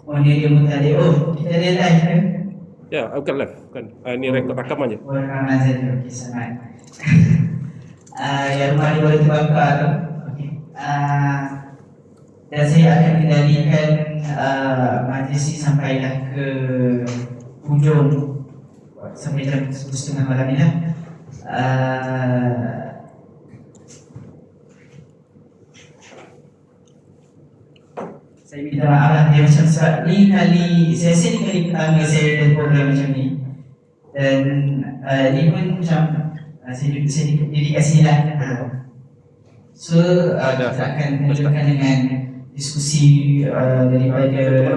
Oh, dia mutali. Oh, kita ada live kan? Ya, bukan live, bukan. Ini rekaman je. Oh, rekaman saja. Okey, sangat. Yang rumah ni boleh terbakar tu. Okey. Dan saya akan kendalikan majlis ini sampailah ke hujung sampai jam 10:30 malam ni lah. Saya minta maaf lah, dia macam sebab ni kali, saya rasa ni kali pertama saya ada program macam ni. Dan ni pun macam saya diri kat sini lah. So kita akan mulakan dengan diskusi daripada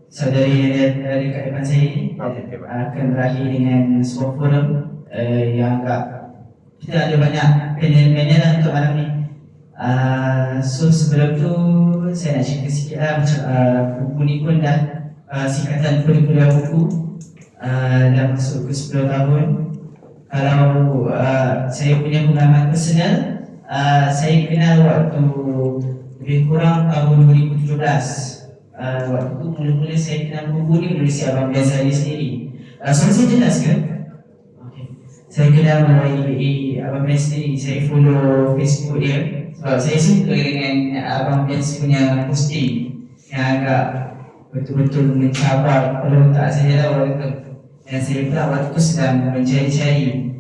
saudari yang ada kat depan saya ni. Akan berakhir dengan sebuah forum yang agak, kita ada banyak panel-panel lah untuk malam ni. So sebelum tu saya nak cerita sikit lah macam buku ni pun dah singkatan kuliah buku dah masuk ke 10 tahun. Kalau saya punya pengalaman personal, saya kenal waktu lebih kurang tahun 2017. Waktu tu mula-mula saya kenal buku ni melalui Abang Ben saya sendiri. So saya jelas ke? Okay. Saya kenal melalui Abang Ben sendiri, saya follow Facebook dia. Sebab saya suka dengan Abang Ben punya posting yang agak betul-betul mencabar kalau tak saya lah waktu tu. Dan saya pula waktu tu sedang mencari-cari.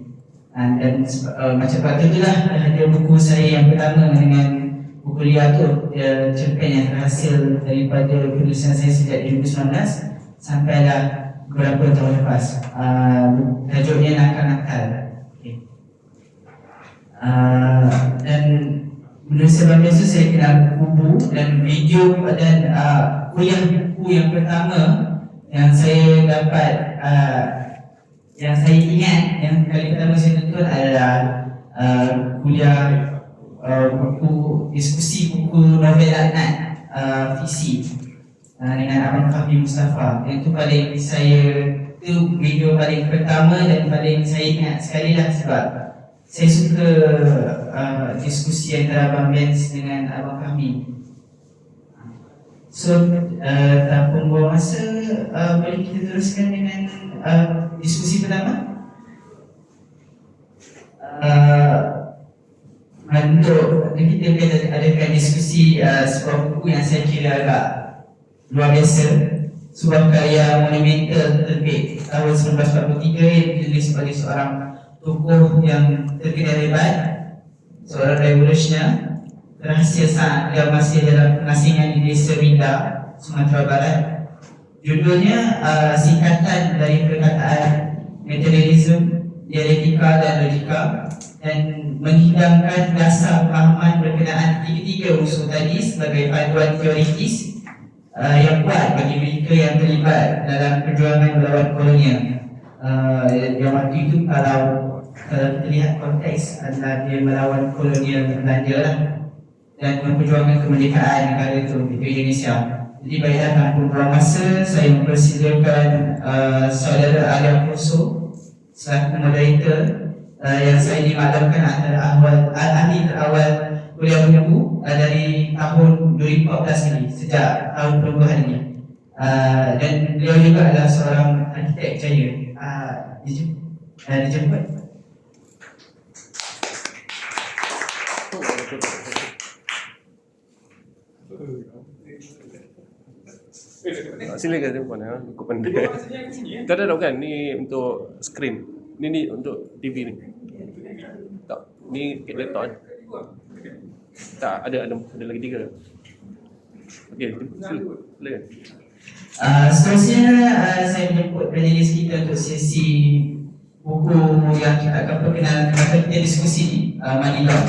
Dan macam waktu tu lah ada buku saya yang pertama dengan buku liar tu, cerpen yang terhasil daripada penulisan saya sejak 2019 sampailah beberapa tahun lepas. Tajuknya Nakal-Nakal. Okay. Dan menurut sebab biasa saya kenal buku dan video dan kuliah buku yang pertama yang saya dapat, yang saya ingat yang kali pertama saya tonton adalah kuliah buku diskusi buku novel Adnan Fisi dengan Abang Fahmi Mustafa. Yang tu paling saya, tu video paling pertama dan paling saya ingat sekali lah sebab saya suka diskusi antara Abang Benz dengan Abang Fahmi. So tanpa membuang masa, boleh kita teruskan dengan diskusi pertama. Untuk kita akan adakan diskusi sebuah buku yang saya kira agak luar biasa, sebuah karya monumental terbit tahun 1943 yang ditulis oleh seorang tokoh yang terkenal hebat, seorang revolusioner terhasil sangat, dia masih dalam pengasingan di Desa Rinda, Sumatera Barat. Judulnya singkatan dari perkataan materialism, dialektika dan logika, dan menghidangkan dasar pemahaman berkenaan tiga-tiga unsur tadi sebagai panduan teoritis yang kuat bagi mereka yang terlibat dalam perjuangan melawan kolonial. Yang waktu itu kalau kita lihat konteks adalah dia melawan kolonial Belanda lah, dan memperjuangkan kemerdekaan negara itu Indonesia. Jadi baiklah, tanpa membuang masa, saya mempersilakan saudara Alia Poso selaku moderator yang saya dimaklumkan antara ahli terawal kuliah buku dari tahun 2014 ini, sejak tahun perubahan ini. Dan beliau juga adalah seorang arkitek jaya. Dijemput. Silakan depan ya, cukup pandai. Tak ada kan ni untuk screen. Ni untuk TV ni. Tak, ni laptop kan. Tak, ada lagi 3. Okey, silakan. Seterusnya saya menjemput panelis kita untuk sesi buku yang kita akan perkenalkan masa kita diskusi Money Law.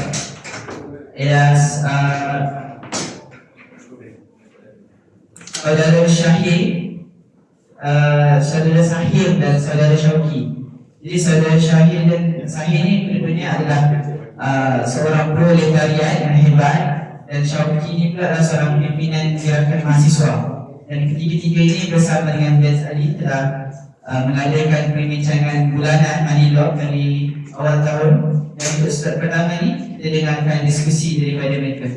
Saudara Syahir, saudara Sahir dan saudara Syauqi. Jadi saudara Syahir dan Sahir ni kedua-duanya adalah seorang proletariat yang hebat, dan Syauqi ni pula adalah seorang pimpinan gerakan mahasiswa. Dan ketiga-tiga ini bersama dengan Benz Ali telah mengadakan perbincangan bulanan Money Law dari awal tahun. Dan untuk slot pertama ni kita dengarkan diskusi daripada mereka.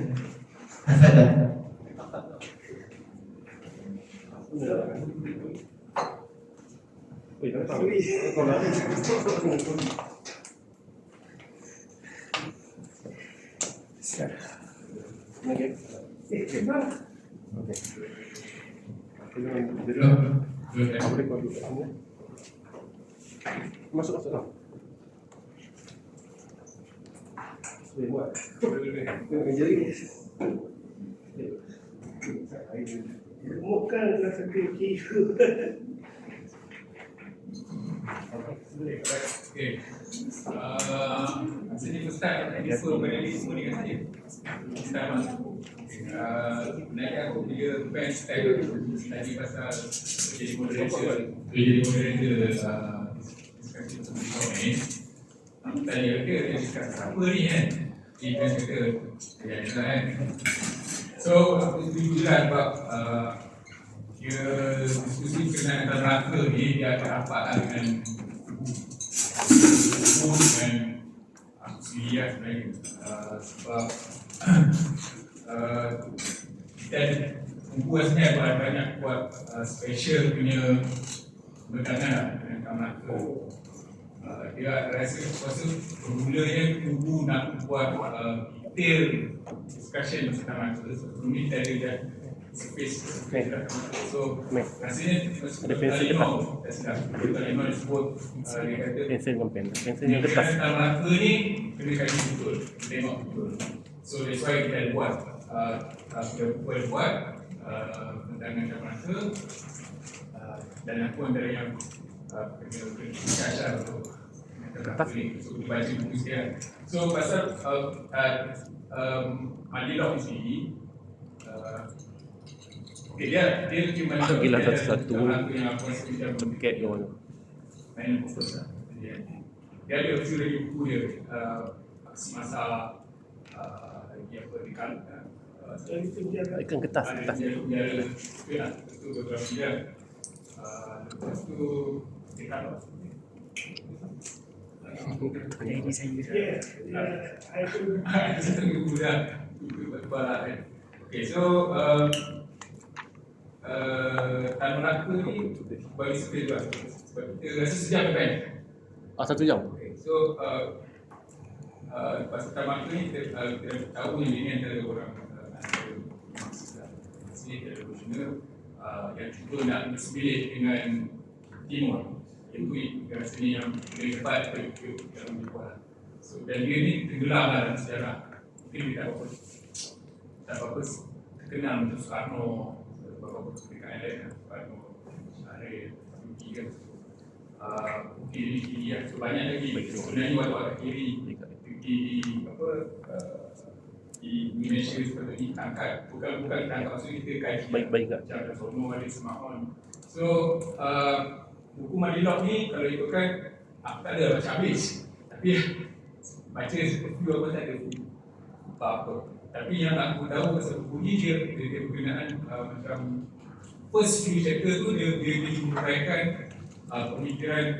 Tafadhal. Wih, tak tahu. Kalau ada. Okey. Masuk. Jadi Bukan rasa kira. Okay. Sini Ustaz telefon balik semua dengan saya. Ustaz sebenarnya aku punya band style tadi pasal jadi moderator diskusi tentang ni. Tadi ada diskusi apa ni kan? Event kita kan. So aku setuju lah sebab dia diskusi berkenaan dalam rangka ni dia akan rapat dengan dan aku sendiri lah sebenarnya sebab dan buku sebenarnya banyak buat special punya berkenaan lah dengan Kamraka. Dia rasa bermulanya buku nak buat detail discussion tentang Kamraka. Sebelum ni tadi dah space. So rasanya ada pensel disebut dia kata pensel dengan pen. Pensel yang kertas. Kamraka ni kena kaji betul, tengok betul. So that's why kita buat kita buat tentang Kamraka dan aku antara yang kena cacar untuk Kamraka ni so dibaca buku sekian. So pasal Madilog ni sendiri okay, dia cuma Bagilah satu-satu yang aku rasa macam paket ke mana. main fokus lah. Dia ada few lagi buku dia aksi masa lagi apa dekat Ikan kertas. dia itu beberapa dia lepas tu dekat Ini saya. satu buku dah bala kan. Okay, so Tan Melaka ni bagi suka juga sebab kita rasa sejam kan. 1 jam. Okay, so pasal Tan Melaka ni kita tahu yang ini antara orang sini ada revolusioner yang cuba nak bersebilik dengan Timur. Itu rasanya yang lebih tepat dalam dibuat. So dan dia ni tenggelam dalam sejarah. Mungkin dia tak apa-apa terkenal untuk Soekarno, beberapa kemerdekaan lain, Soekarno, Syarif, Yuki kan. Kiri yang banyak lagi. Sebenarnya watak kiri Yuki apa di Indonesia seperti ini tangkap, bukan tangkap maksud kita kaji Baik-baik kat. macam ada Sono, ada Semaon. So buku Madilog ni kalau ikutkan aku tak ada baca habis, tapi baca few apa tak ada apa-apa. Tapi yang aku tahu pasal buku ni dia berkenaan macam first few chapter tu dia menguraikan pemikiran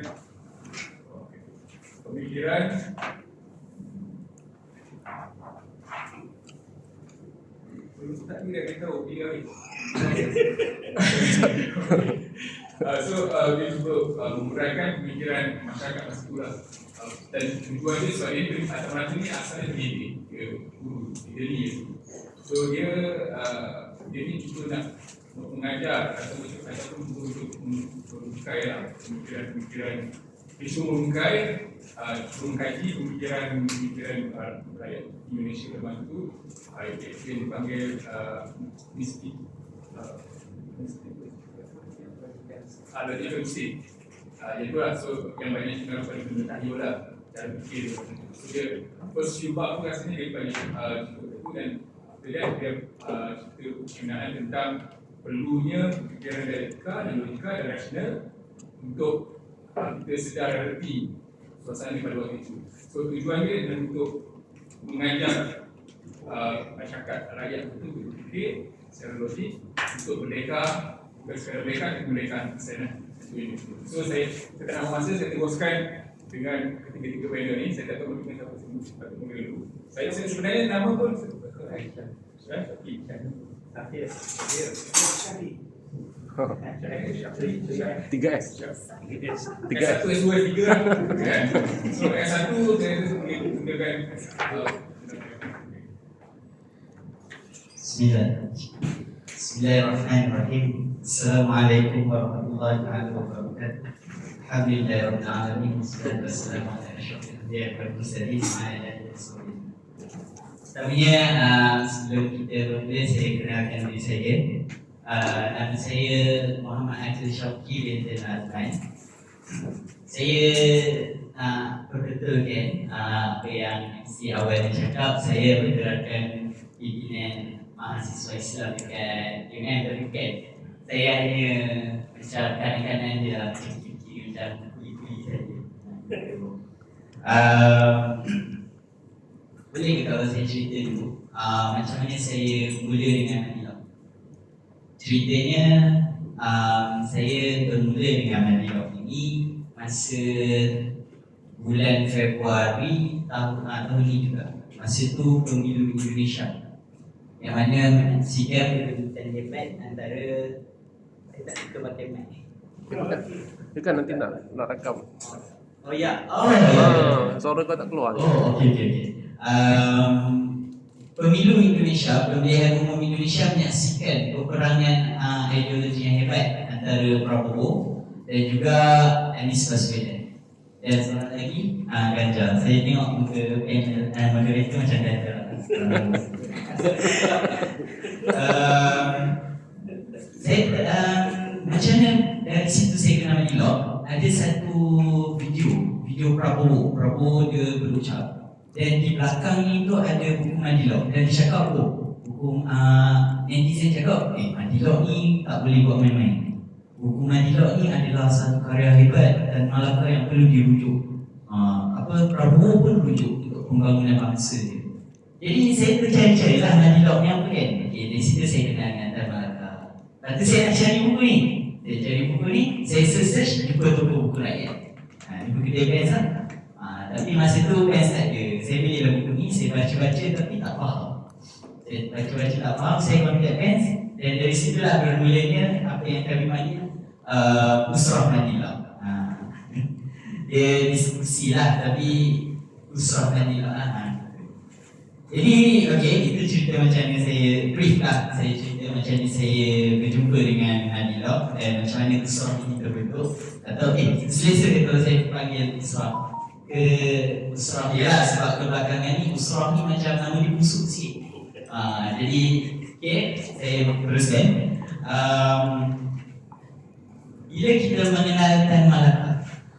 tak dia tahu dia so dia cuba menguraikan pemikiran masyarakat masa tu lah. Dan tujuan dia sebab dia Tan Melaka ni asalnya dia guru ni. So dia ni cuba nak mengajar ataupun untuk mengungkai lah pemikiran dia cuba mengkaji pemikiran rakyat Indonesia zaman tu. Dia dipanggil mistik ada dia mesti itulah so yang banyak tinggal pada benda tahu lah cara fikir so dia first few bab tu rasanya dia banyak itu dan dia cerita penggunaan tentang perlunya fikiran dialektika dan logika dan rasional untuk kita sedar reti suasana pada waktu itu. So tujuan dia adalah untuk mengajar masyarakat rakyat itu berfikir secara logik untuk merdeka, bukan sekadar merdeka tapi kemerdekaan kesana. So saya tak nak masa saya teruskan dengan ketiga-tiga panel ni. Saya tak tahu mungkin siapa sepatut mula dulu. Saya sebenarnya nama pun Syafie. 3S. S1, S2, S3 kan. So S1 saya boleh gunakan Bismillahirrahmanirrahim. Assalamualaikum warahmatullahi wabarakatuh. Alhamdulillahirabbil alamin. Wassalatu wassalamu ala asyrafil anbiya'i wal mursalin wa ala alihi wasallam. Pertamanya sebelum kita mula, saya kenalkan diri saya. Nama saya Muhammad Akhil Syauqi binti Azman. Saya berbetulkan apa yang MC awal cakap. Saya bergerakan pimpinan mahasiswa Islam dekat UM Berhubungan. Saya hanya macam kanan-kanan je lah, kiri-kiri macam kuli-kuli saja. Boleh ke kalau saya cerita dulu macam mana saya mula dengan Madilog? Ceritanya saya bermula dengan Madilog ini masa bulan Februari tahun ini juga. Masa tu pemilu Indonesia yang mana menyaksikan perebutan hebat antara saya tak suka pakai mic. Dia kan nanti nak rakam. Oh ya. Suara kau tak keluar. Okey. Pemilu Indonesia, pemilihan umum Indonesia menyaksikan peperangan ideologi yang hebat antara Prabowo dan juga Anies Baswedan. Dan seorang lagi Ganjar. Saya tengok muka panel moderator macam Ganjar. Saya macam mana dari situ saya kenal Madilog. Ada satu video Prabowo dia berucap, dan di belakang ni tu ada buku Madilog, dan dia cakap buku netizen cakap Madilog ni tak boleh buat main-main. Buku Madilog ni adalah satu karya hebat dan Malaka yang perlu dirujuk. Prabowo pun rujuk untuk pembangunan bangsa dia. Jadi saya tercari-carilah Madilog ni apa kan. Dari situ saya kenal dengan Tan Malaka. Lepas tu saya nak cari buku ni. Saya search jumpa toko buku rakyat. Jumpa kedai pens lah. Tapi masa tu pens tak ada. Saya belilah buku ni, saya baca-baca tapi tak faham. Saya kontak pens, dan dari situlah bermulanya apa yang kami panggil Usrah Madilog. Dia diskusi lah, tapi Usrah Madilog lah. Jadi, itu cerita macam mana saya brief lah. Saya cerita macam mana saya berjumpa dengan Madilog dan macam mana Usrah ini terbentuk. Atau selesa ke kalau saya panggil Usrah ke Usrah dia lah, sebab kebelakangan ni Usrah ni macam nama dia busuk sikit. Jadi, saya teruskan. Bila kita mengenal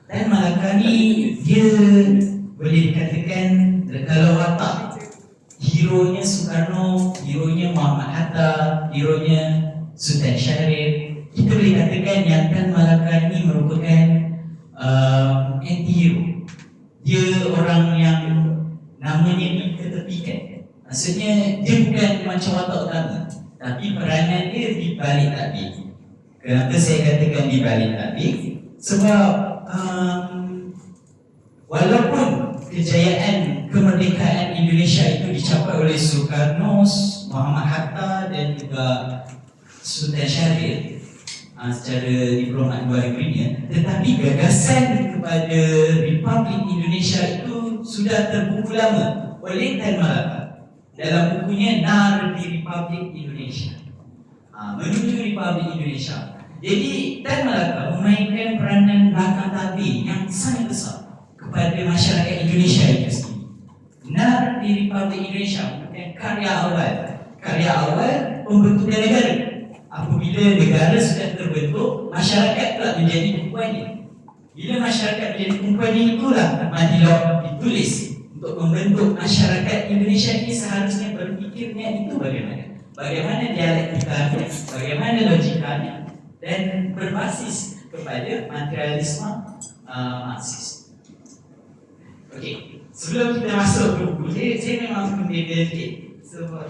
Tan Malaka ni, dia boleh dikatakan kalau watak hero-nya Soekarno, hero-nya Muhammad Hatta, hero-nya Sultan Syarif, kita boleh katakan yang Tan Malaka ni merupakan anti-hero. Dia orang yang namanya diketepikan. Maksudnya dia bukan macam watak utama, tapi peranan dia di balik takbir. Kenapa saya katakan di balik takbir? Sebab walaupun kejayaan kemerdekaan Indonesia itu dicapai oleh Soekarno, Muhammad Hatta dan juga Sultan Syarif secara diplomat luar negerinya, tetapi gagasan kepada Republik Indonesia itu sudah terbuku lama oleh Tan Malaka dalam bukunya Nar di Republik Indonesia, menuju Republik Indonesia. Jadi Tan Malaka memainkan peranan belakang takbir yang sangat besar kepada masyarakat Indonesia itu sendiri. Nar di Republik Indonesia bukan karya awal pembentukan negara. Apabila negara sudah terbentuk, masyarakat telah menjadi tumpuannya. Bila masyarakat menjadi tumpuannya, itulah Madilog ditulis untuk membentuk masyarakat Indonesia ini. Seharusnya berfikirnya itu bagaimana dialektikanya, bagaimana logikanya, dan berbasis kepada materialisme Marxis. Okey, sebelum kita masuk ke buku, saya memang membeda sikit. Sebab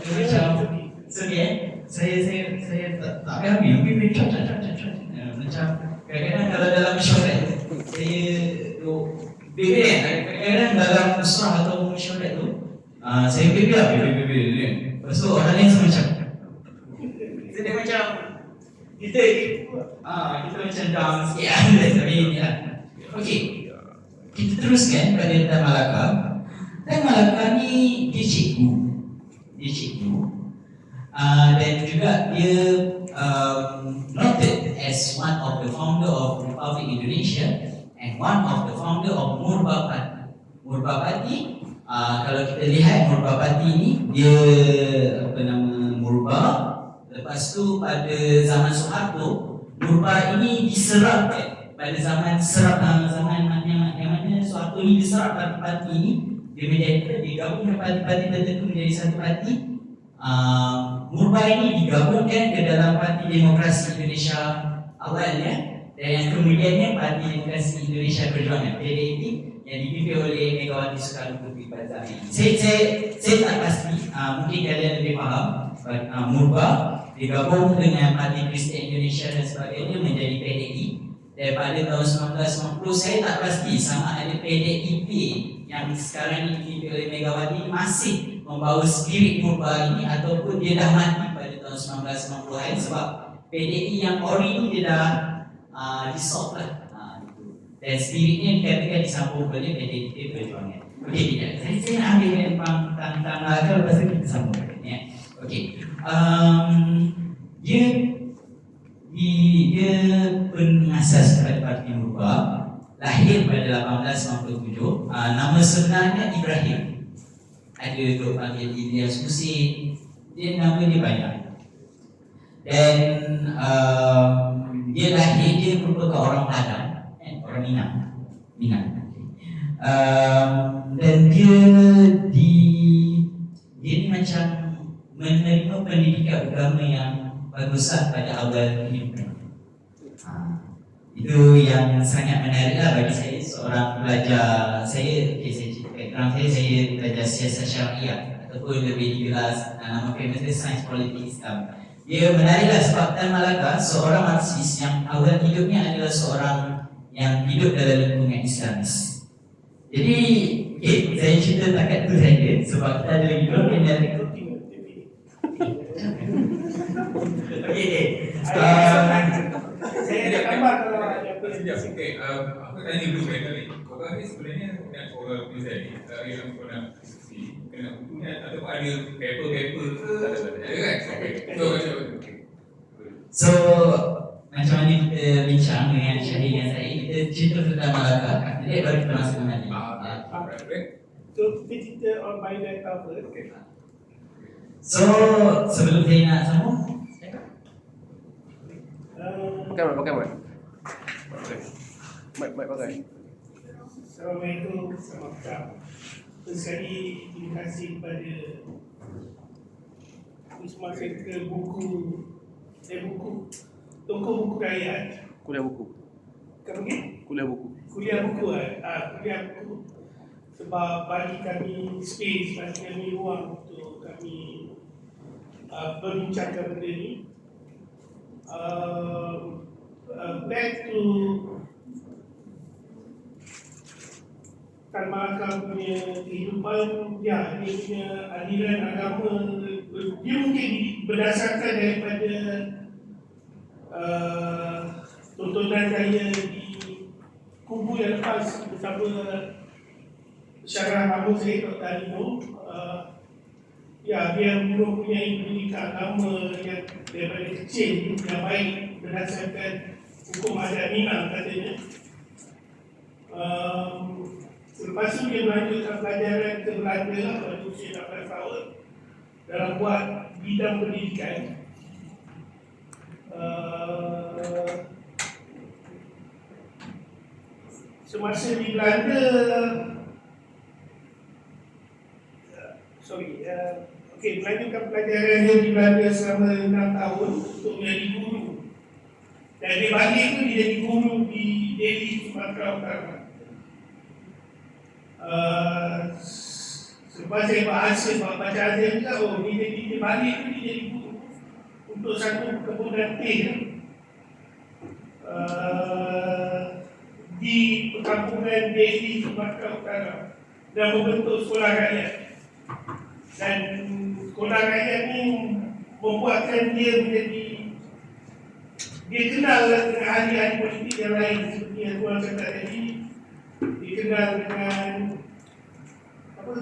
saya tak kami macam kadang-kadang kalau dalam mesyuarat saya bebe kadang-kadang dalam usrah atau mesyuarat tu saya bebe lepas tu orang lain semua macam dia macam kita kita macam down sikit tapi ya. Okey. Kita teruskan pada Tan Malaka. Tan Malaka ni dia cikgu. Dan juga dia noted as one of the founder of Republic Indonesia and one of the founder of Murba Party. Murba Party, kalau kita lihat Murba Party ni dia apa nama Murba. Lepas tu pada zaman Soeharto, Murba ini diserapkan pada zaman yang mana Soeharto ni diserap parti-parti ni, dia digabung dengan parti-parti tertentu menjadi satu parti. Murba ini digabungkan ke dalam Parti Demokrasi Indonesia awalnya, dan yang kemudiannya Parti Demokrasi Indonesia Perjuangan (PDIP) yang dipimpin oleh Megawati Soekarno Putri pada zaman ini. Saya tak pasti, mungkin kalian lebih faham. Murba digabung dengan Parti Kristian Indonesia dan sebagainya menjadi PDI. Dan pada tahun 1990 saya tak pasti sama ada PDIP yang sekarang ini dipimpin oleh Megawati masih membawa spirit Murba ini ataupun dia dah mati pada tahun 1990-an, sebab PDI yang ori ini dia dah dissolve lah. Dan spiritnya dikatakan disambung oleh PDIP Perjuangan. Okey, tidak. Saya nak ambil tentang Malaka, lepas tu kita sambung. Ya. Okey. Dia pengasas pada Parti Murba, lahir pada 1897. Nama sebenarnya Ibrahim. Ada duk panggil Ilyas Husin. Dia nama dia banyak. Dan dia lahir, dia merupakan orang Padang, orang Minang. Dan dia ni macam menerima pendidikan agama yang bagusan pada awal kehidupan. Itu yang sangat menariklah bagi saya, seorang pelajar. Saya belajar siasat syariah ataupun lebih digelar nama famous Sains Politik Islam. Dia menariklah sebab Tan Malaka seorang Marxis yang awal hidupnya adalah seorang yang hidup dalam lingkungan Islamis. Jadi, saya cerita takat tu saja sebab kita ada lagi dua penyanyi. Saya ada tambah kalau ada apa Aku tanya dulu tadi. Korang ni sebenarnya nak orang present yang kau nak diskusi, kena bukunya atau ada paper ke? Ada kan? So macam mana kita bincang dengan Syahid dan saya, kita cerita tentang Malaka, jadi baru kita masuk ke Mali. So kita cerita on biodata first. So sebelum saya nak sambung, Pakai mic. Mic pakai. Assalamualaikum, selamat petang. Terus sekali terima kasih kepada Wisma Center Toko Buku Rakyat. Kuliah buku. Kamu ni? Kuliah buku. Kuliah buku kuliah buku. Sebab bagi kami space, bagi kami ruang untuk kami berbincangkan benda ni. Back to Tan Malaka punya kehidupan, ya, dia punya aliran agama, dia mungkin berdasarkan daripada tontonan saya di kubu yang lepas bersama Syarah Mahmud Zaid Dr. Alino. Ya, dia mempunyai pendidikan agama yang daripada kecil yang baik berdasarkan hukum adat Minang katanya. Selepas itu dia melanjutkan pelajaran ke Belanda lah pada usia 18 tahun dalam buat bidang pendidikan. Semasa di Belanda, melanjutkan pelajaran dia di Belanda selama 6 tahun untuk menjadi guru. Dan dia balik tu dia jadi guru di Delhi, Sumatera Utara. Sebab saya baca azim juga, dia balik tu dia jadi guru untuk satu kebunan teh di perkampungan Delhi, Sumatera Utara, dan membentuk sekolah rakyat. Dan sekolah rakyat ni membuatkan dia menjadi dia kenal dengan ahli-ahli politik yang lain seperti yang Tuan cakap tadi. Dia kenal dengan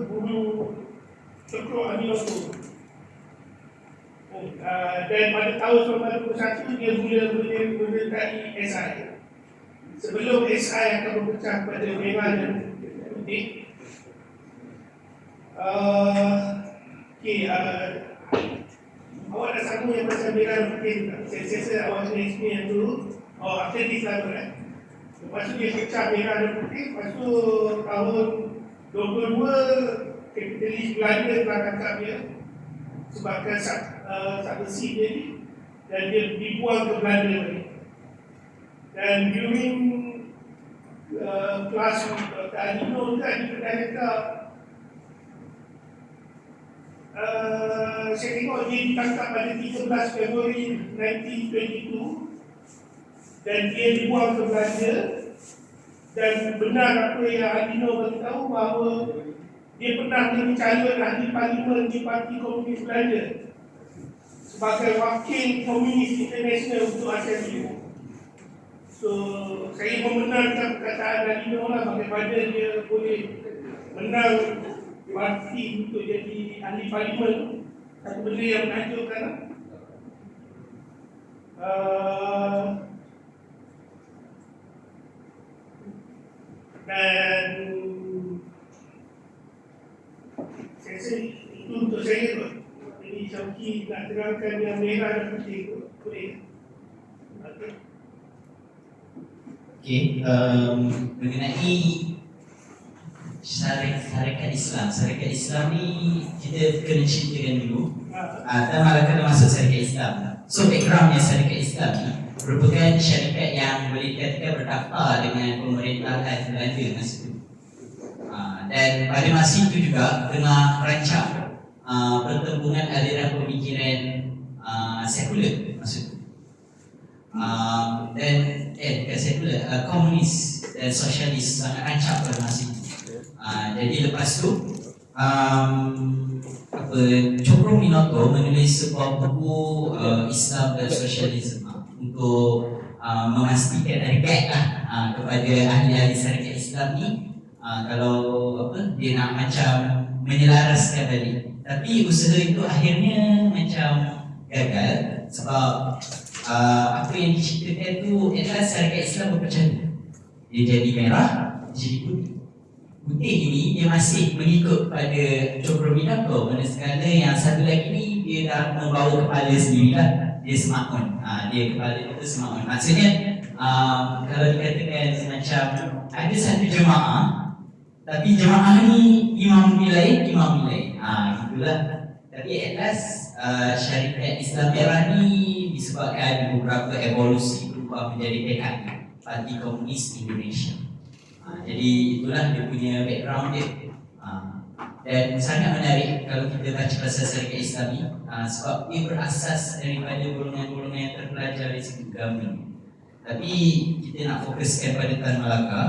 guru Cokro Aminoto. Dan pada tahun 1991 dia mula menyertai SI. Sebelum SI akan berpecah pada merah dan putih. Awak nak sambung yang pasal merah dan putih tak? Saya rasa awak kena explain yang dulu. After this lah lepas tu dia pecah merah dan putih. Lepas tu tahun 22 kapitalis Belanda telah tangkap dia sebabkan satu seat dia ni, dan dia dibuang ke Belanda balik. Dan during kelas Dr. Alino juga di Perdana saya tengok dia ditangkap pada 13 Februari 1922 dan dia dibuang ke Belanda. Dan benar apa yang Alino beritahu bahawa dia pernah menjadi calon ahli parlimen di Parti Komunis Belanda sebagai wakil Komunis International untuk ASEAN Timur. So, saya membenarkan perkataan Alino lah bagaimana dia boleh menang parti untuk jadi ahli parlimen. Satu benda yang menakjubkan lah. Dan saya rasa itu untuk saya kot. Jadi Syauqi nak terangkan yang merah dan putih tu, boleh? Okey, mengenai syarikat Islam ni kita kena ceritakan dulu. Dan malah kena masuk syarikat Islam. So backgroundnya syarikat Islam ni merupakan syarikat yang boleh dikatakan berdaftar dengan pemerintahan Belanda masa itu. Dan pada masa itu juga tengah merancang pertembungan aliran pemikiran sekular masa itu. Dan bukan sekular, komunis dan sosialis sangat rancang pada masa itu. Jadi lepas tu Cokro Aminoto menulis sebuah buku Islam dan Sosialisme untuk memastikan ada guide lah kepada ahli-ahli syarikat Islam ni kalau dia nak macam menyelaraskan balik. Tapi usaha itu akhirnya macam gagal sebab apa yang diceritakan tu adalah syarikat Islam berpecah. Dia jadi merah, jadi putih. Putih ini dia masih mengikut pada Cokro Aminoto, manakala yang satu lagi ni dia dah membawa kepala sendiri lah. Dia semakun, dia kepala itu semakun. Maksudnya kalau dikatakan macam ada satu jemaah, tapi jemaah ni imam lain, gitulah. Tapi at last syarikat Islam merah ni disebabkan beberapa evolusi berubah menjadi PKI, Parti Komunis Indonesia. Jadi itulah dia punya background dia. Dan sangat menarik kalau kita baca pasal syarikat Islam ni sebab dia berasas daripada golongan-golongan yang terpelajar dari segi agama. Tapi kita nak fokuskan pada Tan Malaka.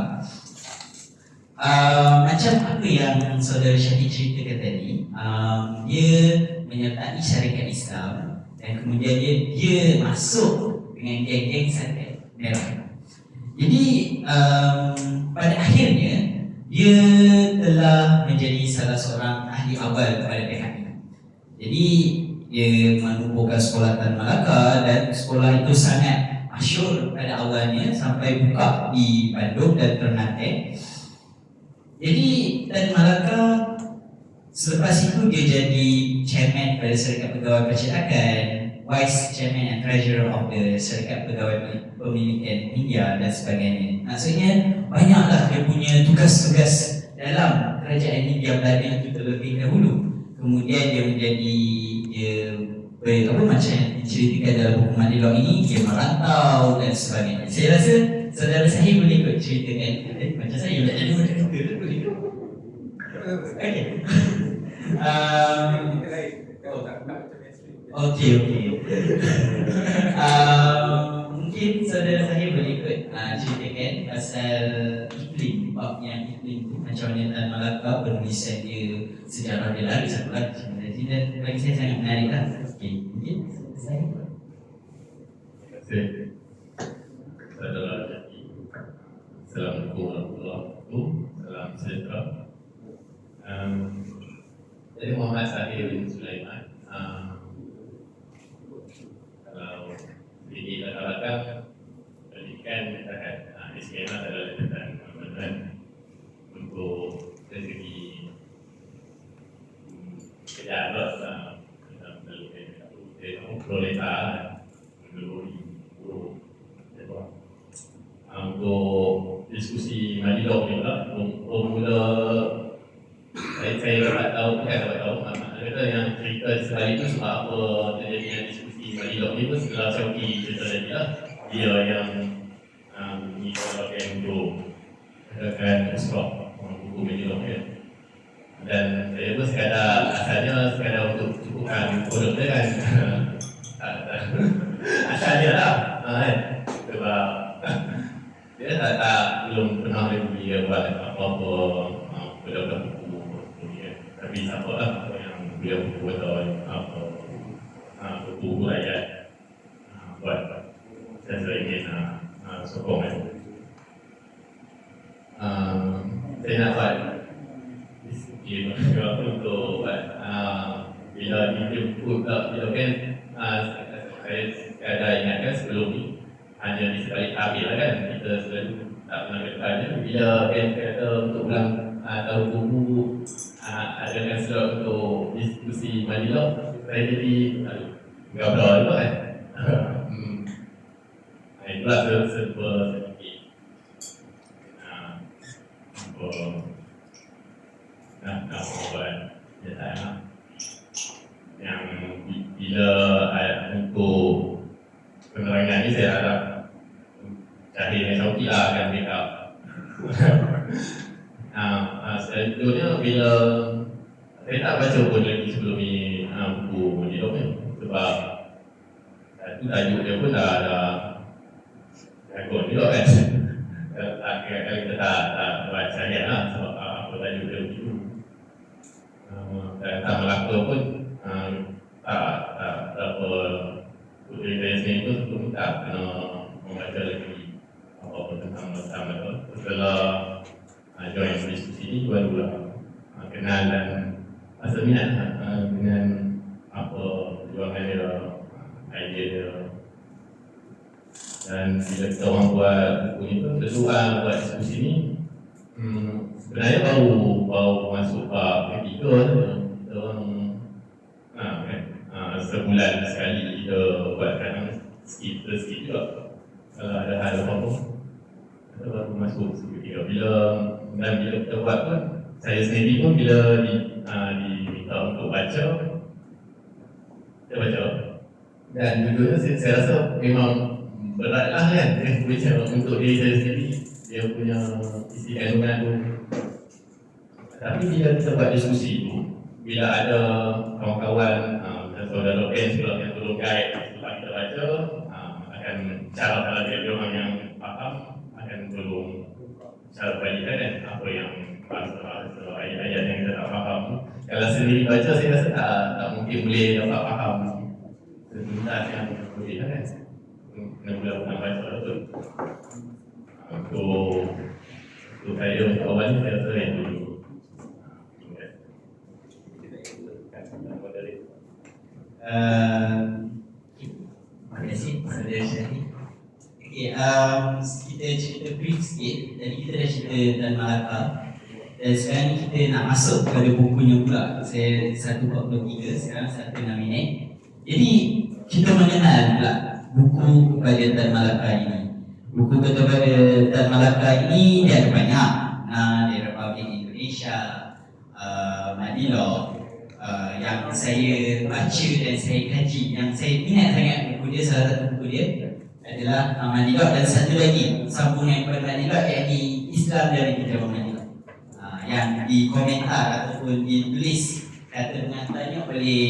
Macam apa yang saudara Syahid ceritakan tadi, dia menyertai syarikat Islam dan kemudian dia masuk dengan geng-geng syarikat merah. Jadi pada akhirnya dia telah menjadi salah seorang ahli awal kepada PKI. Jadi dia menubuhkan sekolah Tan Malaka dan sekolah itu sangat masyhur pada awalnya sampai buka di Bandung dan Ternate. Jadi Tan Malaka selepas itu dia jadi chairman pada Syarikat Pegawai Percetakan, Vice Chairman and Treasurer of the Syarikat Pegawai Pemilikan India dan sebagainya. Maksudnya banyaklah dia punya tugas-tugas dalam kerajaan India Belanda itu terlebih dahulu. Kemudian dia menjadi macam yang diceritakan dalam buku Mandilok ini, dia merantau dan sebagainya. Saya rasa saudara saya boleh ikut ceritakan macam saya nak jadi macam itu. Okey. Okey. Mungkin saudara saya boleh ikut ceritakan pasal iklim, bab yang iklim macam mana Tan Malaka penulisan dia, sejarah dia lari satu lagi sebenarnya, dan bagi saya sangat menarik lah. Okey, mungkin saya. sikit lah dalam letakkan amalan untuk dari segi kerjaan lah proletar untuk diskusi Madilog ni pula mula saya dapat tahu ada yang cerita sekali tu sebab apa terjadinya diskusi Madilog ni pun setelah Syauqi cerita tadi lah dia yang mengikatkan untuk adakan usrah buku Madilog ni dan saya pun asalnya sekadar untuk cukupkan produk dia kan asalnya lah kan sebab dia belum pernah lagi dia buat apa-apa budak-budak buku ni tapi siapa lah yang dia buku atau buku rakyat buat saya ingin sokong kan saya nak buat untuk bila dijemput bila kan saya ada ingatkan sebelum ni hanya di sekali tabir lah kan kita selalu tak pernah bertanya bila kan kata untuk ulang tahun buku adakan slot untuk diskusi Madilog saya jadi gabrol juga kan itulah serba sedikit nak buat kenyataan yang bila untuk penerangan ni saya harap Syahir dan Syauqi lah akan make up sejujurnya bila saya tak baca pun lagi sebelum ni buku Madilog ni sebab satu tajuk dia pun dah jagon juga kan kita tak buat syariat lah sebab apa tajuk dia begitu dan tak Melaka pun tak berapa puteri saya sendiri pun sebelum tak kena membaca lagi apa-apa tentang Melaka setelah join diskusi ni barulah kenal dan rasa minat dengan apa perjuangan dia, idea dia dan bila kita orang buat buku ni pun tentu buat diskusi ni sebenarnya baru masuk bab ketiga kita orang sebulan sekali kita buatkan skip juga kalau ada hal apa-apa kita baru masuk ketiga bila kita buat pun saya sendiri pun bila diminta untuk baca saya baca dan judulnya saya rasa memang berat lah kan baca untuk diri saya sendiri dia punya isi kandungan tu tapi bila kita buat diskusi tu bila ada kawan-kawan saudara friends pula yang tolong guide setelah kita baca akan cara kalau dia orang yang faham akan tolong cara balikan kan apa yang ayat-ayat yang kita tak faham kalau sendiri baca saya rasa tak mungkin boleh dapat faham sebentar yang boleh kan kena mula-mula baca betul untuk saya untuk awal ni saya rasa yang dulu terima kasih saudara Syahir. Okay, kita cerita brief sikit. Tadi kita dah cerita Tan Malaka dan sekarang kita nak masuk kepada bukunya pula. Saya 1.43 sekarang 1.6 minit. Jadi kita mengenal pula buku kepada Tan Malaka ini. Buku kepada Tan Malaka ini dia ada banyak. Di Republik Indonesia, Madilog, yang saya baca dan saya kaji, yang saya minat sangat buku dia, salah satu buku dia adalah Madilog dan satu lagi sambungan kepada Madilog iaitu Islam dari Kejauhan Madilog yang dikomentar ataupun ditulis kata pengantarnya oleh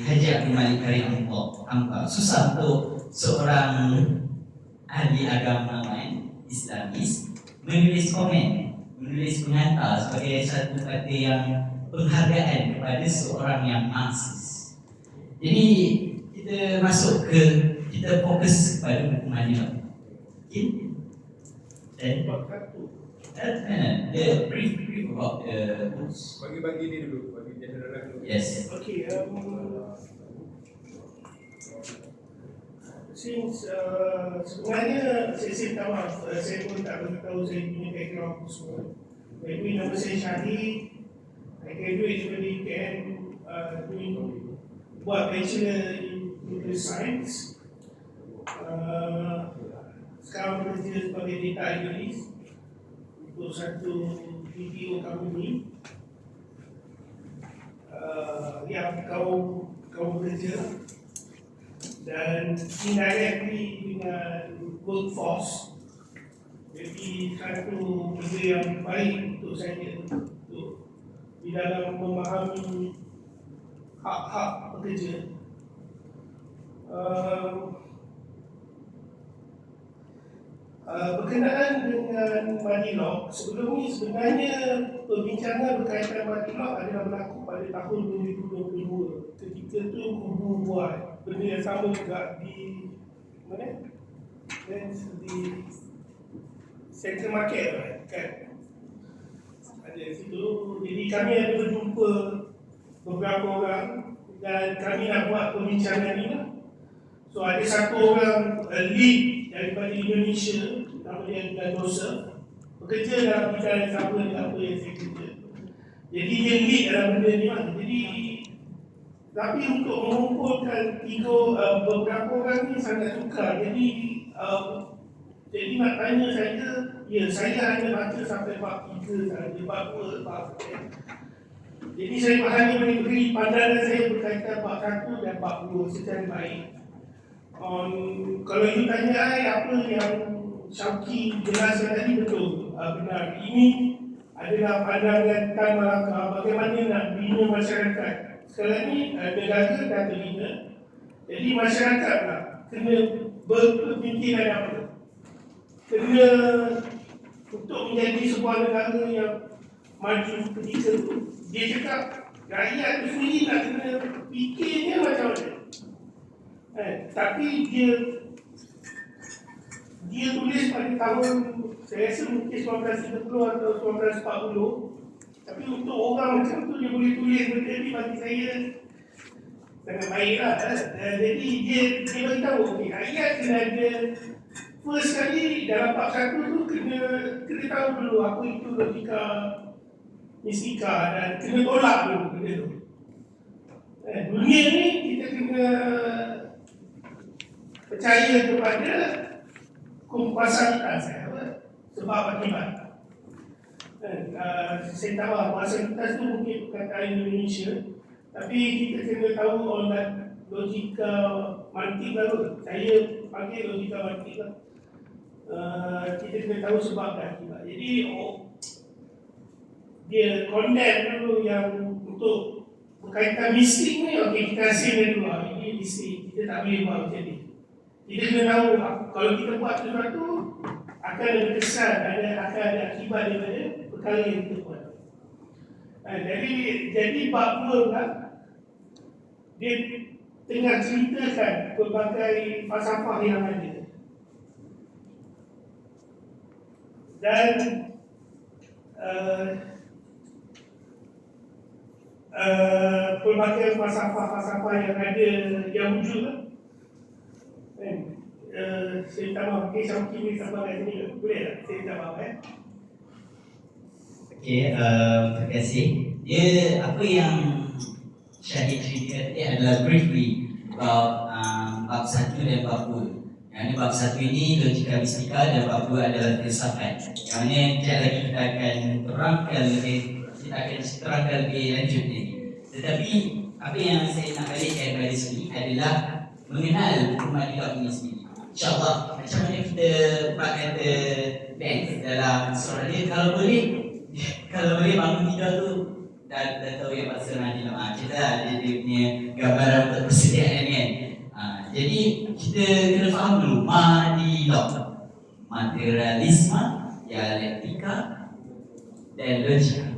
Haji Abdul Malik Karim Hamka. Susah untuk seorang ahli agama Islamis menulis komen, menulis pengantar sebagai satu kata yang penghargaan kepada seorang yang Marxis. Jadi kita masuk ke, kita fokus kepada buku Madilog. Okay? Dan the brief about the books. Bagi-bagi ni dulu, bagi general dulu. Yes. Okay, since sebenarnya saya minta maaf, saya pun tak beritahu saya punya background apa semua. Maybe nama saya Syahid, I graduate dari UKM buat bachelor in computer science. Sekarang bekerja sebagai data analyst untuk satu BPO company yang kau bekerja dan indirectly dengan workforce. Jadi satu benda yang baik untuk saya untuk di dalam memahami hak-hak pekerja. Berkenaan dengan Madilog, sebelum ini sebenarnya perbincangan berkaitan Madilog adalah berlaku pada tahun 2022. Ketika tu kubu buat benda yang sama juga di mana? Di Central Market kan? Ada di situ. Jadi kami ada berjumpa beberapa orang dan kami nak buat perbincangan ini. So ada satu orang lead daripada Indonesia, nama dia Glenn Joseph, bekerja dalam bidang yang sama dengan apa yang saya kerja. Jadi dia lead dalam benda ni lah. Jadi tapi untuk mengumpulkan beberapa orang ni sangat sukar. Jadi nak tanya saya, ya saya hanya baca sampai bab 3 sahaja, bab 2, bab 4. Jadi saya hanya boleh beri pandangan saya berkaitan bab 1 dan bab 2 secara baik. Kalau you tanya saya apa yang Syauqi jelaskan tadi betul, benar. Ini adalah pandangan Tan Malaka bagaimana nak bina masyarakat. Sekarang ni negara dah terbina, jadi masyarakat lah kena berpemikiran apa? Kena untuk menjadi sebuah negara yang maju ketika tu. Dia cakap rakyat tu sendiri nak kena fikirnya macam mana. Tapi dia tulis pada tahun, saya rasa mungkin 1930 atau 1940. Tapi untuk orang macam tu dia boleh tulis benda ni, bagi saya sangat baiklah. Jadi dia beritahu okay, rakyat kena ada first sekali dalam bab 1 tu kena tahu dulu apa itu logika mistika dan kena tolak dulu benda tu. Dunia ni kita kena percaya kepada kuasalitas sebab akibat. Saya tahu kuasalitas tu mungkin perkataan Indonesia, tapi kita kena tahu orang logika mantik baru. Saya panggil logika mantik lah. Kita kena tahu sebab dan akibat. Jadi dia condemn dulu yang untuk berkaitan mistik ni, okey kita hasilnya dulu. Ini mistik, kita tak boleh buat macam ni. Kita kena tahu kalau kita buat sesuatu akan ada kesan, akan ada akibat daripada perkara yang kita buat. Jadi bab 2 pula dia tengah ceritakan pelbagai falsafah yang ada. Dan pelbagai falsafah yang ada yang wujud. Saya minta maaf, mungkin Syauqi ni sama kat sini, boleh tak? Saya minta maaf terima kasih. Dia apa yang Syahid cerita tadi adalah briefly about bab 1 dan bab 2. Yang ni bab 1 ini logika mistika dan bab 2 adalah filsafat. Yang mana sekejap lagi kita akan terangkan lebih lanjut ni. Tetapi apa yang saya nak balikkan pada sini adalah mengenal Madilog ini sendiri. InsyaAllah macam mana kita buat kata bank dalam surah dia, kalau boleh bangun tidur tu dah tahu yang pasal Madilog. Kita ada dia punya gambaran untuk persediaan kan. Jadi kita kena faham dulu Madilog, materialisme, dialektika dan logika.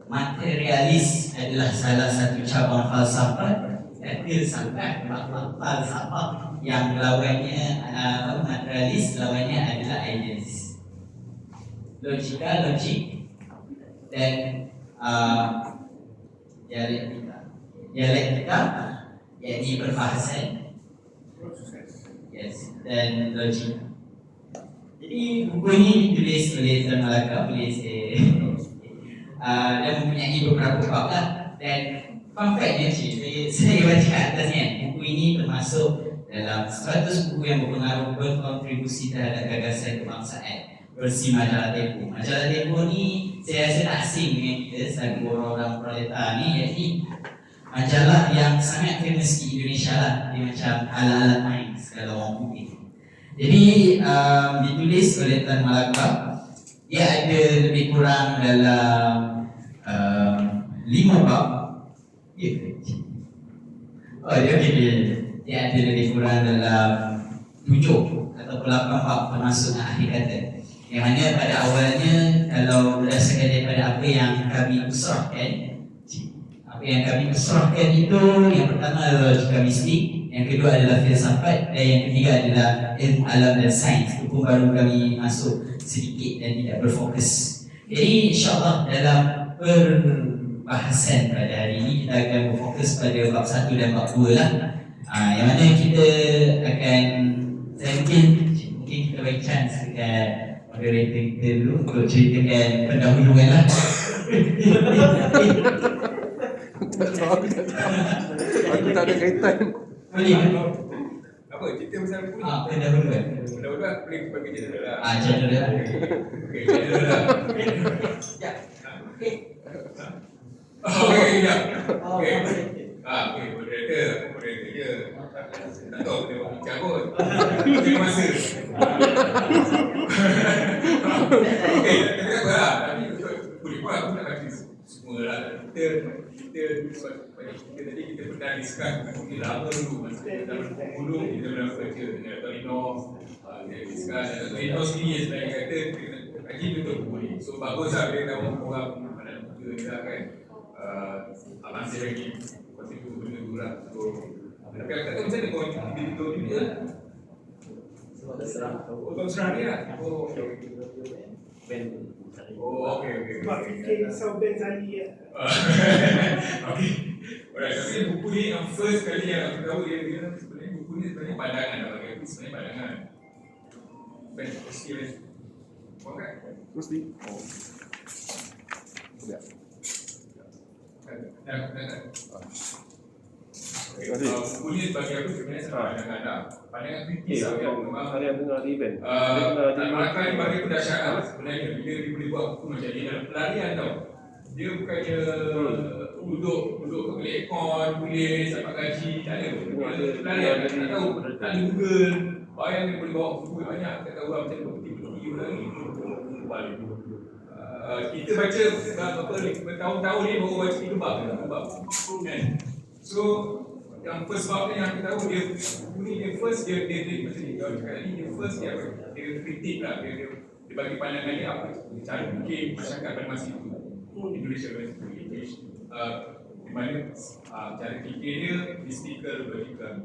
Materialis adalah salah satu cabang falsafat, dan filsafat falsafah yang lawannya materialis, lawannya adalah idealis. Logika, logik dan dialektika yakni perbahasan, Yes, dan logik. Jadi buku ini ditulis oleh Tuan Malaka, penulis dan mempunyai beberapa bab lah. Dan fun fact-nya saya baca kat atasnya, buku ini termasuk dalam 100 buku yang berpengaruh berkontribusi terhadap gagasan kebangsaan versi majalah Tempo. Majalah Tempo ni saya rasa tak asing dengan kita selaku orang-orang proletar ni, iaitu majalah yang sangat famous di Indonesia lah. Dia macam ala-ala Times kalau orang putih. Jadi ditulis oleh Tan Malaka. Dia ada lebih kurang dalam 5 bab. Dia ada lebih kurang dalam 7 atau 8 bab termasuk akhir kata. Yang mana pada awalnya kalau berdasarkan daripada apa yang kami usrahkan itu, yang pertama adalah logika mistik, yang kedua adalah filsafat, dan yang ketiga adalah ilmu alam dan sains. Itu pun baru kami masuk sedikit dan tidak berfokus. Jadi insyaAllah dalam perbahasan pada hari ini kita akan berfokus pada bab 1 dan bab 2 lah. Yang mana kita akan, saya mungkin kita bagi chance dekat moderator kita dulu untuk ceritakan pendahuluan lah. Aku tak ada kaitan. Boleh? Apa? Cerita pasal buku ni? Pendahuluan. Mudah-mudahan boleh bagi cerita lah. Channel lah. Okey, cerita lah. Ya. Okey, ya. Okey. Okey, moderator je. Tak tahu dia buat bincang pun. Terima kasih. Okey, tapi tak apa lah. Tapi boleh buat, aku nak bagi semua lah. Kita tadi kita pernah discuss mungkin lama dulu masa kita dulu kita pernah baca dengan Dr. Lino, kita discuss dan Dr. Lino sendiri sebenarnya kata kita kaji betul buku ni. So bagus lah bila tahu orang mana buku ni lah kan. Abang saya lagi kontribu benda tu lah. So tapi aku tak tahu macam mana kau tidur ni lah. Kau serang ni lah. Oh, okey. Sebab fikir risau Ben Zali ya. Okey. Alright, tapi buku ni yang first kali yang aku tahu dia sebenarnya buku ni sebenarnya pandangan lah bagi aku, sebenarnya pandangan. Ben, experience. Kau kan? Mesti. Oh. Ya. Dah. Terima kasih. Buku ni bagi aku sebenarnya satu pandangan lah. Pandangan kritis lah yang memang Hari yang dengar di event. Tak Malaka ni bagi aku dahsyat lah sebenarnya bila dia boleh buat buku macam ni dalam pelarian tau. Dia bukannya duduk beli aircon, tulis, dapat gaji, tak ada. Dia pelarian, tak tahu, tak ada Google. Bayang dia boleh bawa buku banyak, tak tahu lah macam berhenti lagi. Kita baca berapa ni, bertahun-tahun ni baru baca 3 bab kan. So yang first bab ni yang kita tahu dia buku ni dia first dia macam ni kalau cakap tadi dia first dia kritik lah dia bagi pandangan dia apa cara fikir masyarakat pada masa itu Indonesia pada masa itu di mana cara fikir dia mystical logika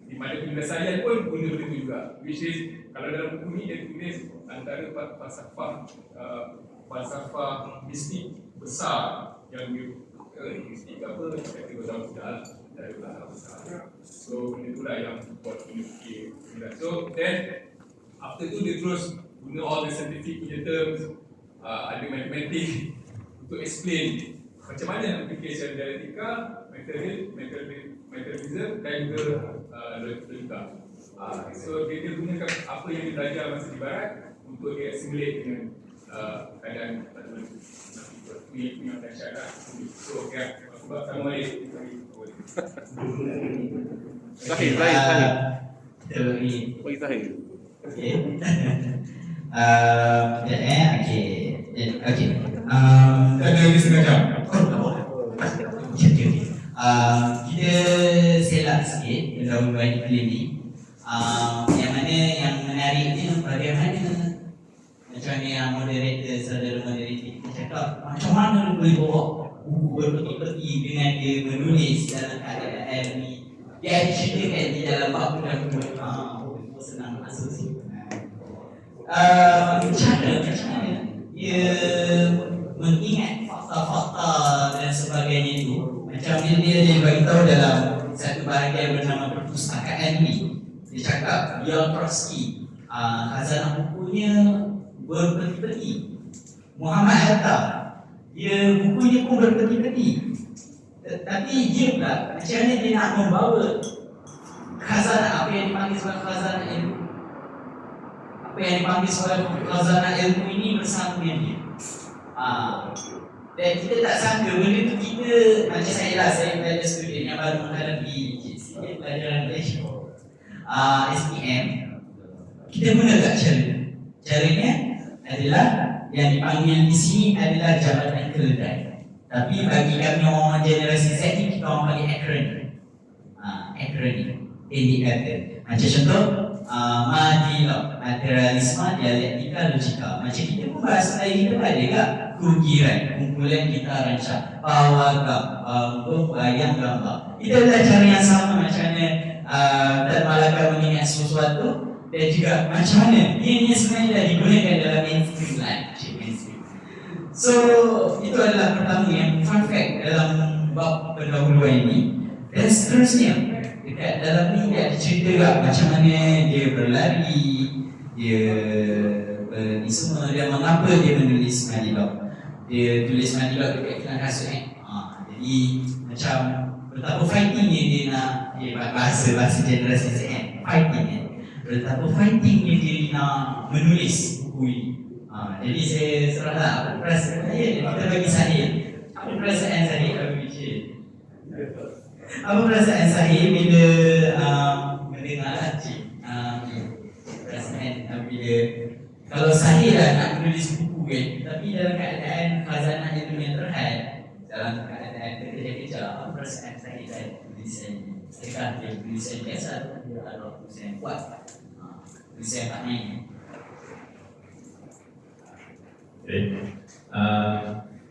di mana penyelesaian pun guna benda tu juga, which is kalau dalam buku ni dia tulis antara falsafah mistik besar yang dia mistik apa kita tahu sudah dari bahasa besar. So benda itulah yang buat kita fikir. So then after tu dia terus guna all the scientific punya terms, ada matematik untuk explain macam mana nak fikir secara dialektika, materialism dan juga logika. So dia gunakan apa yang dia belajar masa di barat untuk dia assimilate dengan keadaan matematik. Ini yang dahsyat lah. So aku buat sama balik. Zahir. Kita bagi. Bagi Zahir. Okey. Okey. Ada di setengah jam. Kita selak sikit pendahuluan iklim ni. Yang mana yang menariknya bagaimana macam mana yang saudara moderator kita cakap, macam mana dia boleh bawa buku berpeti-peti dengan dia menulis dalam keadaan ni. Dia ada ceritakan di dalam bab dan senang masuk situ. Macam mana dia mengingat fakta-fakta dan sebagainya itu. Macam dia bagi tahu dalam satu bahagian bernama perpustakaan ni. Dia cakap Leon Trotsky, khazanah bukunya berpeti-peti. Muhammad Hatta, dia bukunya pun berpeti-peti. Tapi dia pula macam mana dia nak membawa khazanah, apa yang dipanggil sebagai khazanah ilmu, apa yang dipanggil sebagai khazanah ilmu ini bersama dengan dia. Dan kita tak sangka benda tu kita, macam saya belajar student yang baru menghadapi pelajaran Malaysia SPM, kita guna tak caranya adalah yang dipanggil di sini adalah jabatan keledai. Tapi bagi kami orang generasi Z ni, kita orang panggil akronim. Akronim, pendek kata. Macam contoh, Madilog, materialisme, dialektika, logika. Macam kita pun bahasa Melayu kita ada tak? Kukiran, kumpulan kita rancang, pawagam, bayang gambar. Itu adalah cara yang sama macam mana dan Malaka mengingat sesuatu, dan juga macam mana ini sebenarnya dah digunakan dalam mainstream mainstream. So itu adalah pertama yang fun fact dalam bab pendahuluan ini. Dan seterusnya dekat dalam ni dia ada cerita juga macam mana dia berlari, dia ni semua, dan mengapa dia menulis Madilog. Dia tulis Madilog dekat Kelang Kasut jadi macam betapa fightingnya dia nak, bahasa generasi ZN, fighting betapa fightingnya dia nak menulis buku ini. Jadi saya serahlah apa perasaan saya, kita bagi saya apa perasaan saya apa perasaan saya bila mendengar perasaan bila kalau saya dah nak menulis buku kan, tapi dalam keadaan khazanah itu yang terhad, dalam keadaan terkejar-kejar, apa perasaan saya dari tulisan ini? Adakah dia tulisan biasa atau dia adalah tulisan yang kuat, tulisan yang tak main?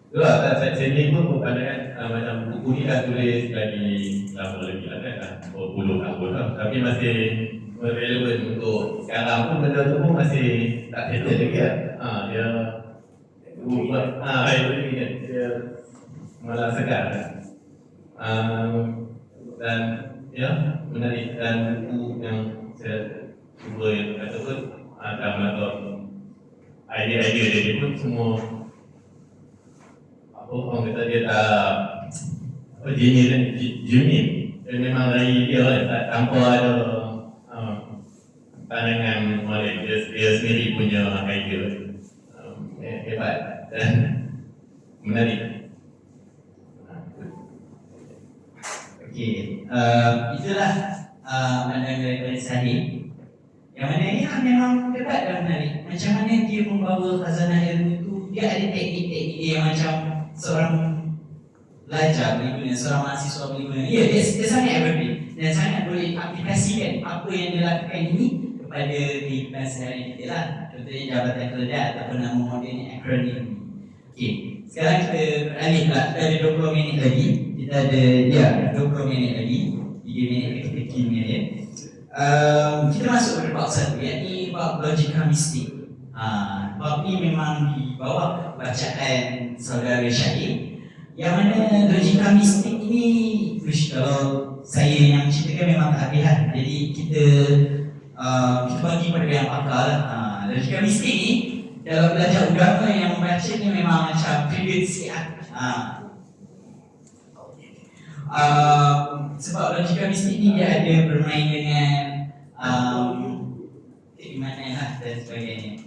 Itulah, saya ni pun berpandangan macam buku ni dah tulis lagi lama lagi lah kan, dah berpuluh tahun lah. Tapi masih relevan untuk sekarang pun, benda tu pun masih tak settle lagi lah. Dia dia malah segar. Dan ya, menarik. Dan buku yang saya cuba yang kata pun idea-idea dia pun semua orang kata dia tak genuine. Dia memang dari dia kan, tanpa ada pandangan oleh dia sendiri punya idea. Hebat dan menarik. Okey, itulah pandangan daripada saya. Yang mana ni memang hebat dan menarik. Macam mana dia membawa khazanah ilmu itu, dia ada teknik-teknik dia yang macam seorang pelajar boleh guna, seorang mahasiswa boleh guna. Ya, dia sangat everyday dan sangat boleh aplikasikan apa yang dia lakukan ini kepada kehidupan sehari kita lah. Contohnya jabatan keledai ataupun nama modelnya akronim. Okey, sekarang kita beralih pula. Kita ada 20 minit lagi. Kita ada 20 minit lagi, 3 minit kecil dia. Kita masuk pada bab satu, iaitu bab logika mistik. Bab ni memang di bawah bacaan saudara Syahid, yang mana logika mistik ini, kalau saya yang ceritakan memang tak lihat. Jadi kita bagi pada yang pakar. Logika mistik ni dalam belajar agama yang membaca ni memang macam private sikit. Sebab logika mistik ni dia ada bermain dengan keimanan lah dan sebagainya.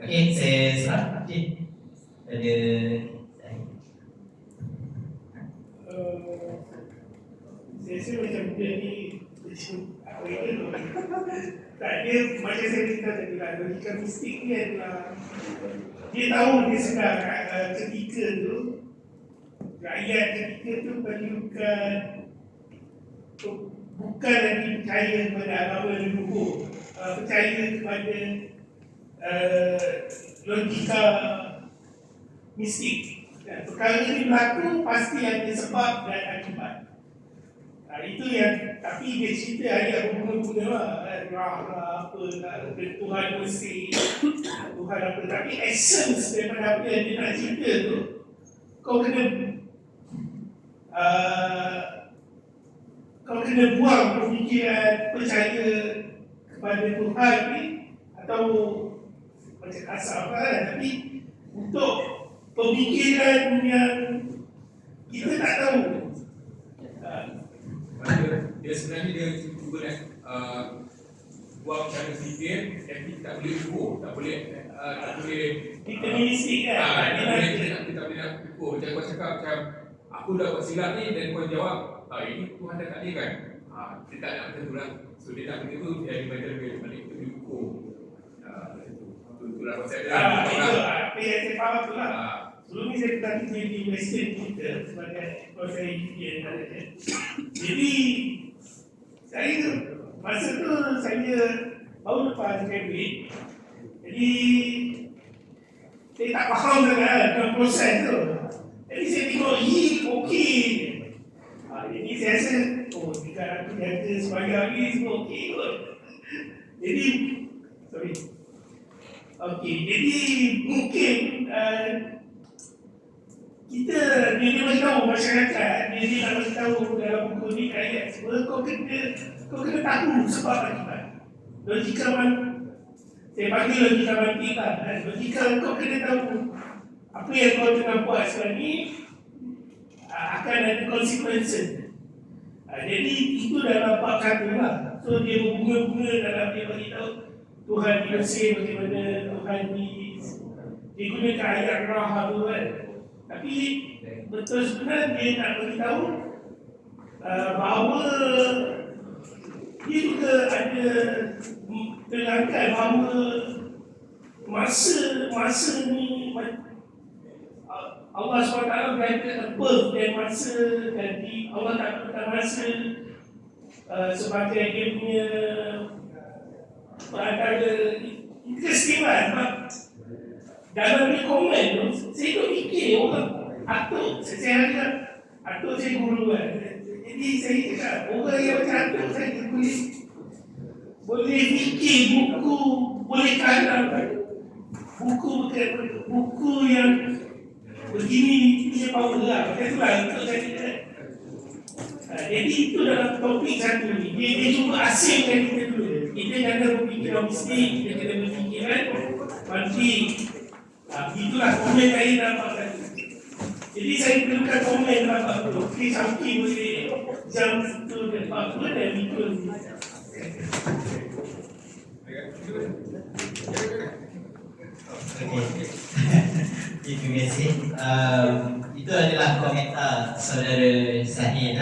Okey, saya serah pada saya rasa macam dia ni apa itu tak, dia macam saya cerita tadi lah, logika mistik ni adalah dia tahu dia sedar ketika tu rakyat ketika tu bukan lagi percaya kepada agama leluhur, percaya kepada logika mistik. Dan perkara ini berlaku pasti ada sebab dan akibat. Itu yang, tapi dia cerita ayat berguna-guna lah, apa Tuhan Mesir, Tuhan apa, tapi essence daripada apa yang dia nak cerita tu, kau kena buang pemikiran percaya kepada Tuhan ni, atau macam kasar kan, tapi untuk pemikiran yang kita tak tahu. Dia sebenarnya dia cuba nak buat cara fikir, tapi tak boleh ukur, tak boleh Deterministik kan? kita boleh nak ukur. Macam kau cakap macam aku dah buat silap ni dan kau jawab, ini Tuhan dah takdirkan. Dia tak nak macam tu lah. So dia nak benda tu, dia baca lebih balik tu diukur. Itulah konsep dia. Itu apa yang saya faham tu lah. Sebelum ni saya pernah kerja di Western Twitter sebagai proses engineer. Jadi saya masa tu saya baru lepas graduate. Jadi saya tak faham sangat dalam proses tu. Jadi saya tengok okey. Jadi saya rasa jika aku jaga sebagai lagi semua okey kot. Jadi jadi mungkin kita dia beritahu masyarakat, dia nak beritahu dalam buku ni ayat semua, kau kena tahu sebab akibat. Logika saya panggil logika mantik lah. Logika kau kena tahu apa yang kau tengah buat sekarang ni akan ada konsekuensi. Jadi itu dalam bab kata lah. So dia berbunga-bunga dalam dia beritahu Tuhan di Mesir bagaimana Tuhan dia gunakan ayat Raha tu kan. Tapi betul sebenarnya dia nak beritahu bahawa dia juga ada terangkan bahawa masa ni Allah SWT berada above dan masa, dan Allah tak berkata masa sebagai dia punya perantara. Interesting lah sebab dalam dia komen tu saya tu fikir orang atuk, saya cakap atuk saya guru kan. Jadi saya cakap orang yang macam atuk saya boleh fikir buku, boleh kalam buku yang begini punya power lah. Macam tu lah untuk saya cakap. Jadi itu dalam topik satu ni, dia cuba asingkan kita dulu. Kita jangan berfikir mistik, kita kena berfikiran mantik. Itulah komen saya nampak tadi. Jadi saya perlukan komen nampak tu. Okey, sampai boleh jam situ dan apa dan itu. Terima kasih. Itu adalah komentar saudara Syahid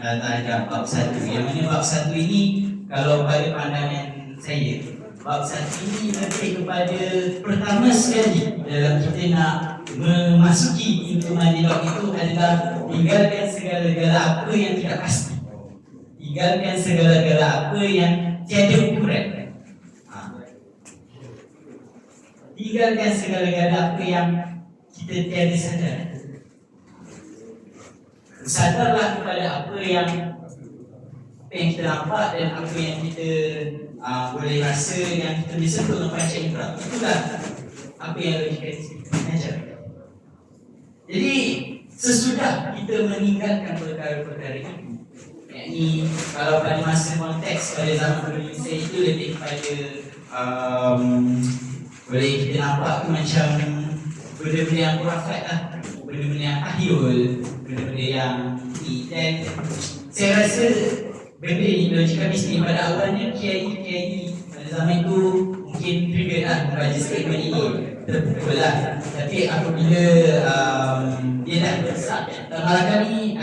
terhadap bab 1. Yang mana bab 1 ini, kalau pada pandangan saya, bab 1 ini lebih kepada pertama sekali dalam kita nak memasuki pintu mandilok itu adalah tinggalkan segala-gala apa yang tidak pasti. Tinggalkan segala-gala apa yang tiada ukuran. Tinggalkan segala-gala apa yang kita tiada sadar. Sadarlah kepada apa yang kita nampak dan apa yang kita boleh rasa, yang kita boleh sentuh dengan panca indera. Itulah apa yang logika mengajar. Jadi sesudah kita meninggalkan perkara-perkara itu, yakni kalau pada masa konteks pada zaman Indonesia itu lebih kepada boleh kita nampak tu macam benda-benda yang khurafat lah, benda-benda yang tahyul, benda-benda yang ni. Dan saya rasa benda ni logika mistik pada awalnya kiai pada zaman itu mungkin trigger lah membaca statement ini, terpukul lah. Tapi apabila dia dah besar, malah kami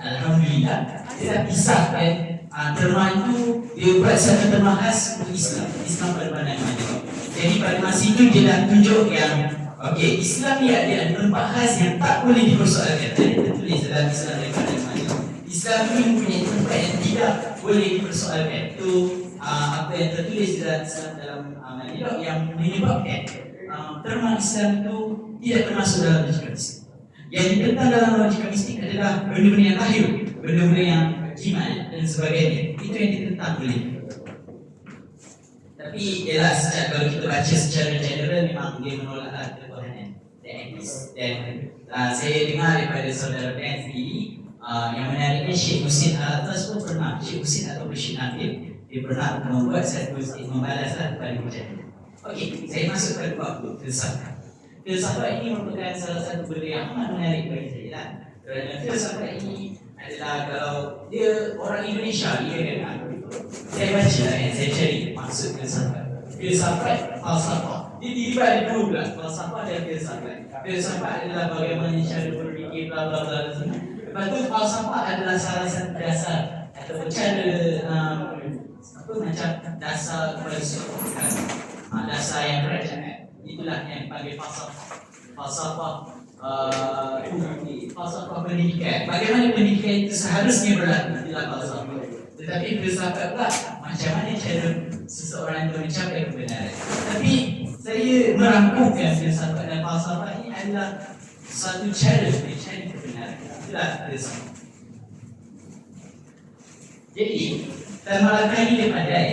alhamdulillah dia dah pisahkan terma itu, dia buat satu terma khas untuk Islam pada pandangan mana. Jadi pada masa itu dia dah tunjuk yang okey, Islam ni ada tempat khas yang tak boleh dipersoalkan. Dia tertulis dalam Islam daripada mana. Islam ni mempunyai tempat yang tidak boleh dipersoalkan. Itu apa yang tertulis dalam Islam dalam Madilok yang menyebabkan terma Islam itu tidak termasuk dalam logika mistik. Yang ditentang dalam logika mistik adalah benda-benda yang lahir, benda-benda yang jimat dan sebagainya. Itu yang ditentang oleh. Tapi ialah kalau kita baca secara general memang dia menolak ketuhanan teis. Dan saya dengar daripada saudara Ben sendiri yang menariknya Syekh Husin Al-Atas pun pernah, Syekh Husin atau Syekh Nabil dia berhak membuat satu statement balaslah kepada hujah. Okey, saya masuk pada bab filsafat. Filsafat ini merupakan salah satu benda yang amat menarik bagi saya lah. Kerana filsafat ini adalah, kalau dia orang Indonesia, dia kan, saya baca lah yang saya cari maksud filsafat. Filsafat, falsafah. Dia tiba ada dua pula, falsafah dan filsafat. Filsafat adalah bagaimana cara berfikir, bla bla bla. Lepas tu falsafah adalah salah satu dasar atau cara macam dasar kepada sesuatu dasar yang kerajaan. Itulah yang dipanggil falsafah. Falsafah falsafah pendidikan. Bagaimana pendidikan itu seharusnya berlaku, itulah falsafah. Tetapi filsafat pula macam mana cara seseorang itu mencapai kebenaran. Tapi saya merangkumkan filsafat dan falsafah ini adalah satu cara mencari kebenaran. Itulah filsafat. Jadi Tan Malaka ini dia pandai.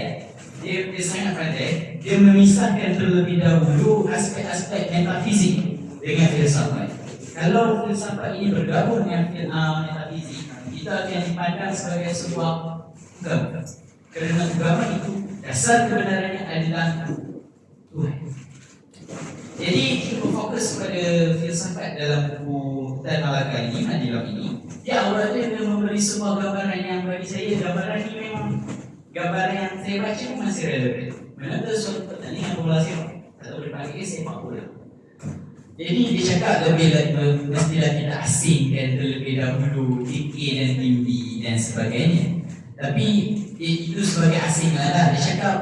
Dia sangat pandai. Dia memisahkan terlebih dahulu aspek-aspek metafizik dengan filsafat. Kalau filsafat ini bergabung dengan metafizik, kita akan dipandang sebagai sebuah agama. Kerana agama itu dasar kebenarannya adalah Tuhan. Jadi kita fokus pada filsafat dalam buku Tan Malaka ini, Madilab ini. Dia awalnya dia memberi sebuah gambaran yang bagi saya, gambaran ini memang gambaran yang saya baca masih relevan. Menonton suatu pertandingan bola sepak atau berbagai sepak bola. Jadi dia cakap mestilah kita asingkan terlebih dahulu fikir dan mimpi dan sebagainya. Tapi itu sebagai asing lah. Dia cakap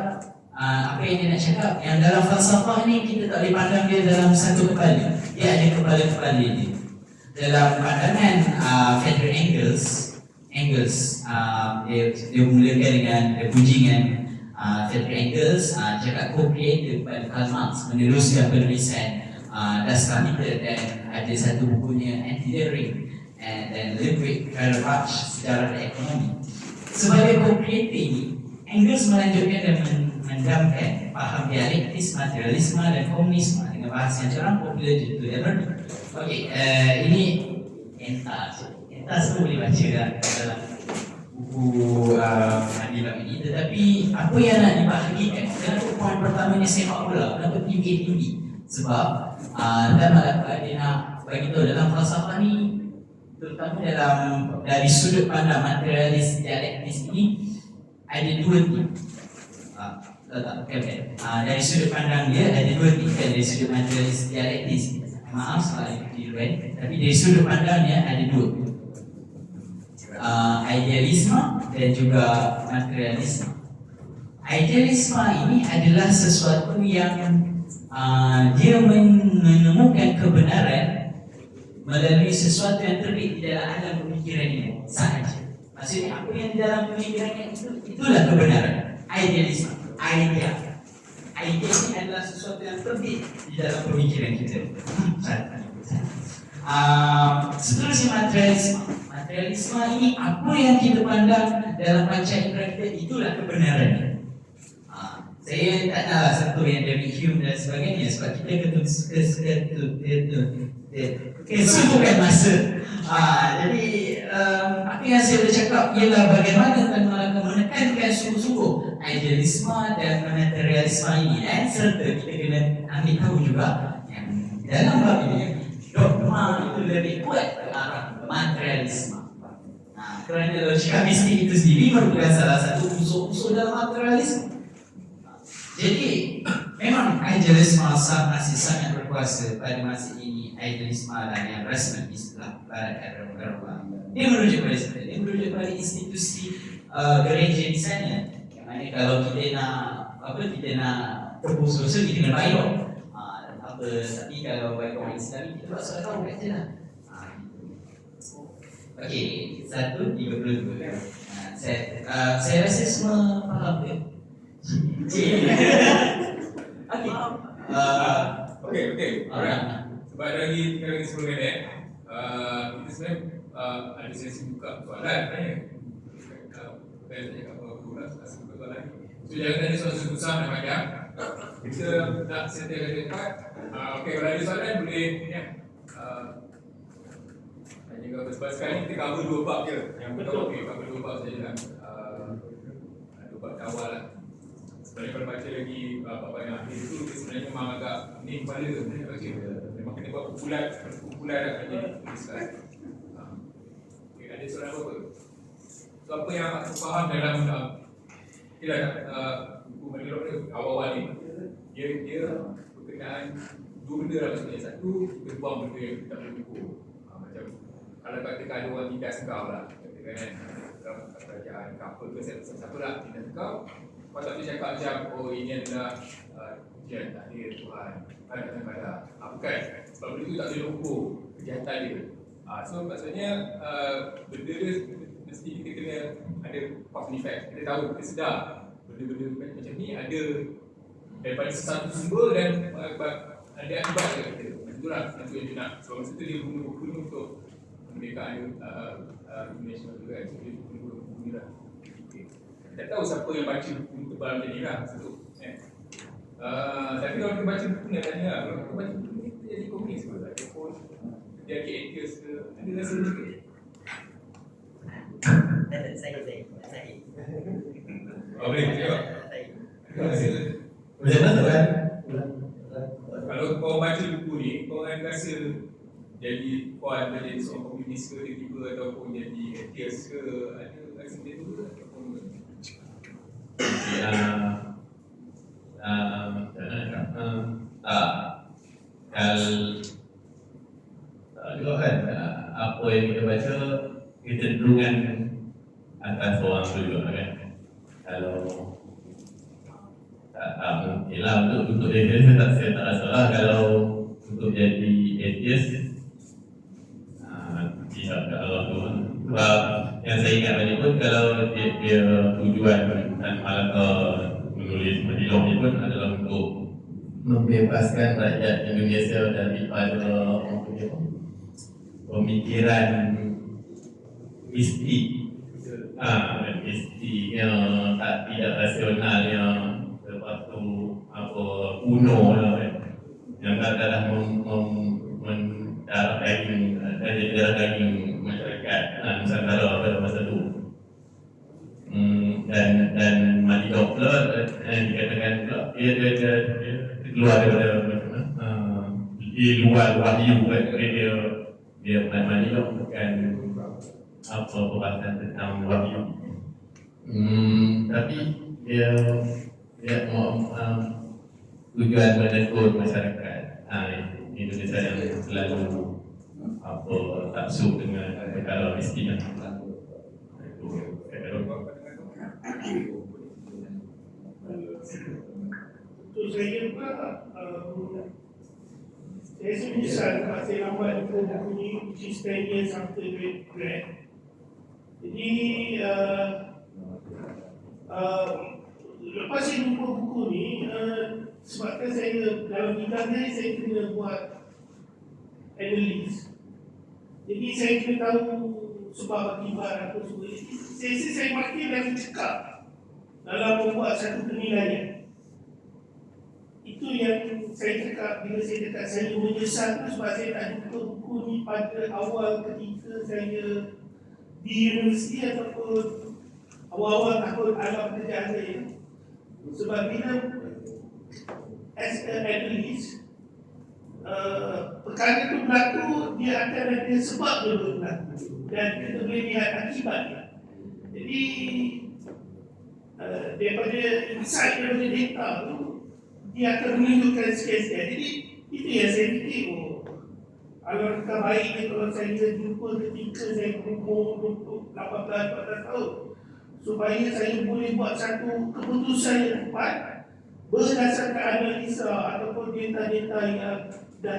apa yang dia nak cakap, yang dalam falsafah ni kita tak boleh pandang dia dalam satu kepala. Dia ada kepala-kepala dia. Dalam pandangan Friedrich Engels, dia mulakan dengan pujian Friedrich Engels cakap co-creator kepada Karl Marx meneruskan penulisan Das Kapital dan ada satu bukunya Anti-Theory dan Ludwig Feuerbach Sejarah dan Ekonomi. Sebagai co-creator ini, Engels melanjutkan dan mendamkan paham dialektis, materialisme dan komunisme dengan bahasa yang cerah popular judul Everton. Okey, ini entas semua boleh baca dalam buku Madilab ini. Tetapi apa yang nak dibahagikan? Kenapa poin pertamanya sepak bola? Kenapa tinggi? Sebab Tan Malaka dia nak bagi tahu dalam falsafah ni, terutama dari sudut pandang materialis dialektis ini ada dua tip. Dari sudut pandang dia ada dua tip. Dari sudut materialis dialektis, maaf soal keliruan, tapi dari sudut pandangnya ada dua, idealisme dan juga materialisme. Idealisme ini adalah sesuatu yang dia menemukan kebenaran melalui sesuatu yang terbit di dalam alam pemikirannya sahaja. Maksudnya apa yang di dalam pemikirannya itulah kebenaran. Idealisme, idea ini adalah sesuatu yang terbit di dalam pemikiran kita. Seterusnya materialisme ini apa yang kita pandang dalam panca indera kita, itulah kebenarannya. Saya tak nak sentuh yang David Hume dan sebagainya sebab kita kesubukan masa. Jadi apa yang saya boleh cakap ialah bagaimana Tan Malaka menekankan sungguh-sungguh idealisme dan materialisme ini, dan serta kita kena ambil tahu juga yang dalam bab ini dogma itu lebih kuat ke arah materialisme. Kerana logika mistik itu sendiri merupakan salah satu unsur-unsur dalam materialisme. Jadi memang idealisme masih sangat berkuasa pada masa ini. Idealisme dan yang rasmi istilah Barat Eropa. Dia merujuk pada sana, dia merujuk pada institusi gereja di sana. Yang mana kalau kita nak tebus dosa, kita kena bayar. Tapi kalau bagi orang Islam kita tak salah tahu kat je lah. Okey, 1:32. Saya rasa semua faham ke? Okey. Alright. Sebab lagi 3 lagi 10 minit, kita sebenarnya ada sesi buka soalan tanya. Saya tak cakap apa pula, sesi buka soalan. So jangan tanya soalan susah dan panjang. Kita nak settle dekat. Okey, kalau ada soalan boleh tanya. Tanya ke apa, sebab sekarang kita cover 2 bab je. Yang betul okey, cover 2 bab saja lah. 2 bab awal lah. Sebenarnya kalau baca lagi bab yang akhir itu, dia sebenarnya memang agak ni kepala dia baca. Memang kena buat kumpulan lah kan jadi tulisan. Okay, ada soalan apa? So apa yang aku faham dalam buku Manilok ni awal-awal ni, dia berkenaan dua benda lah sebenarnya. Satu, kita buang benda yang kita tak boleh ukur. Macam kalau katakan ada orang tindas kau lah, katakan kan dalam kerajaan kapal ke siapa lah tindas kau, kau tak boleh cakap macam oh ini adalah ujian takdir Tuhan, kadang-kadang bukan, sebab benda tu tak boleh ukur kejahatan dia. So maksudnya benda dia mesti kita kena ada cause and effect. Kita tahu, kita sedar benda-benda macam ni ada daripada satu sumber dan ada akibat dekat kita. Itulah satu yang dia nak. Sebab masa tu dia guna buku ni untuk kemerdekaan nasional juga kan. So dia guna buku ni lah. Tak tahu siapa yang baca buku tebal macam ni lah. Satu. Tapi kalau kita baca buku ni, tanya lah. Kalau kita baca buku ni, kita jadi komunis ke? Ataupun dia akhir-akhir ke? Ada rasa juga. Saya. Boleh jawab. Macam mana tu kan? Kalau kau baca buku ni, kau akan rasa jadi kau akan jadi seorang komunis ke tiba-tiba ataupun jadi atheist ke, ada rasa macam tu ke ataupun juga kan apa yang kita baca kecenderungan atas orang tu juga kan. Kalau tak mungkin lah untuk atheist saya tak rasa lah. Kalau untuk jadi atheist tidak ke Allah tu. Sebab yang saya ingat tadi pun kalau dia tujuan dan Malaka menulis Manilok ni pun adalah untuk membebaskan rakyat Indonesia daripada pemikiran mistik, mistik yang tidak rasional, yang lepas tu kuno lah kan, yang kadang-kadang mendarah daging masyarakat Nusantara pada masa tu. Dan Manilok pula dikatakan pula dia keluar daripada di luar wahyu kan. Dia Manilok bukan perbahasan tentang wahyu. Tapi dia tujuan menegur masyarakat Indonesia yang selalu taksub dengan perkara miskin. Untuk saya pula, saya menyesal sebab saya lambat buku ni, which is 10 years after grad. Jadi, lepas saya jumpa buku ni, sebabkan saya dalam bidang ni, saya kena buat analis. Jadi saya kena tahu sebab akibat apa semua. Saya makin lagi cekap dalam membuat satu penilaian. Itu yang saya cakap bila saya cakap saya menyesal sebab saya tak jumpa buku ni pada awal ketika saya di universiti ataupun awal-awal tahun alam pekerjaan saya. Sebab bila as a analyst, perkara itu berlaku, dia akan ada sebab dia berlaku dan kita boleh lihat akibatnya. Jadi daripada insight daripada data tu, dia akan menunjukkan sekian-sekian. Jadi itu yang saya fikir, alangkah baiknya kalau saya jumpa ketika saya berumur 18-14 tahun, supaya saya boleh buat satu keputusan yang tepat berdasarkan analisa ataupun data-data yang dah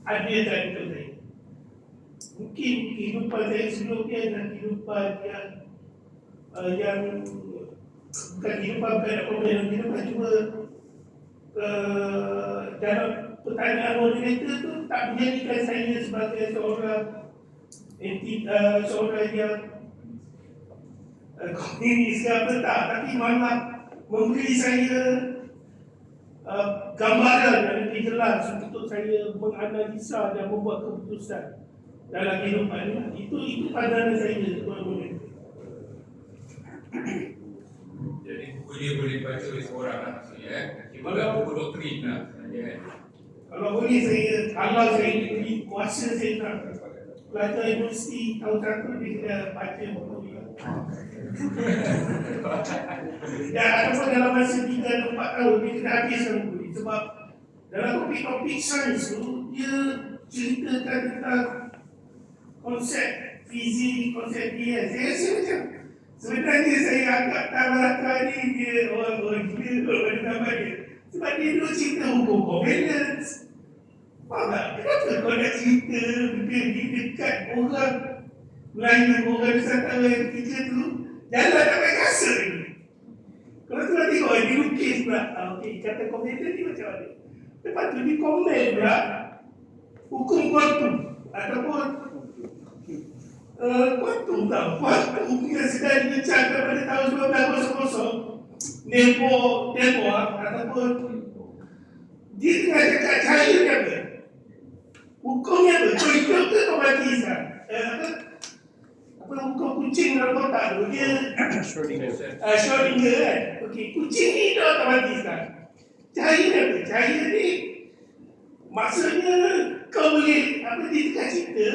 dihadirkan untuk saya. Mungkin kehidupan saya sebelumnya dan kehidupan yang bukan kehidupan kehidupan cuma dalam pertanyaan moderator tu tak menjadikan saya sebagai seorang yang komunis ke apa tak, tapi malah memberi saya gambaran yang lebih jelas untuk saya menganalisa dan membuat keputusan dalam kehidupan ini. Itu pandangan saya, tuan-tuan. dia boleh baca oleh seorang lah maksudnya Cuma buku doktrin lah sebenarnya kan. Kalau boleh saya, kalau saya diberi kuasa saya nak pelajar universiti tahun satu dia kena baca buku ni. Dan ataupun dalam masa 3 atau 4 tahun dia kena habiskan buku ni. Sebab dalam topik-topik sains tu dia ceritakan tentang konsep fizik, konsep dia. Saya rasa macam sebenarnya saya anggap Tabaraka ni dia orang gila pada zaman dia. Sebab dia dulu cerita hukum covalence. Faham tak? Kenapa kau nak cerita benda ni dekat orang Melayu, orang Nusantara yang ketiga tu jalan tak pakai kasut ni. Kalau tu nak tengok dia lukis pula. Okey, kata covalence ni macam mana? Lepas tu dia komen pula hukum kuantum ataupun kuantum tak? Kuantum yang sedang dibincangkan pada tahun 1900 Nepo ataupun dia tengah cakap cahaya ni apa? Hukum ni apa? Kau hidup ke kau mati sekarang? Apa hukum kucing dalam kotak tu? Dia Schrödinger kan? Okey, kucing ni hidup atau mati sekarang? Cahaya ni apa? Cahaya ni maksudnya kau boleh, apa dia tengah cerita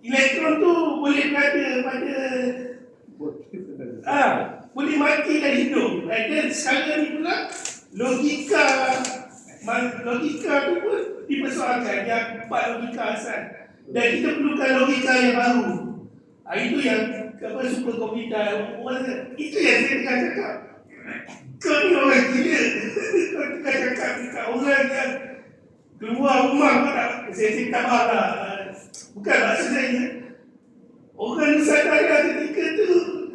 elektron tu boleh berada pada boleh mati dan hidup. Dan sekarang ni pula logika tu pun dipersoalkan yang 4 logika asal. Dan kita perlukan logika yang baru. Itu yang apa superkomputer itu yang saya tengah cakap. Kau ni orang gila. Kau tengah cakap dekat orang yang keluar rumah pun tak, saya tak marah. Bukan maksud saya. Orang Nusantara ketika tu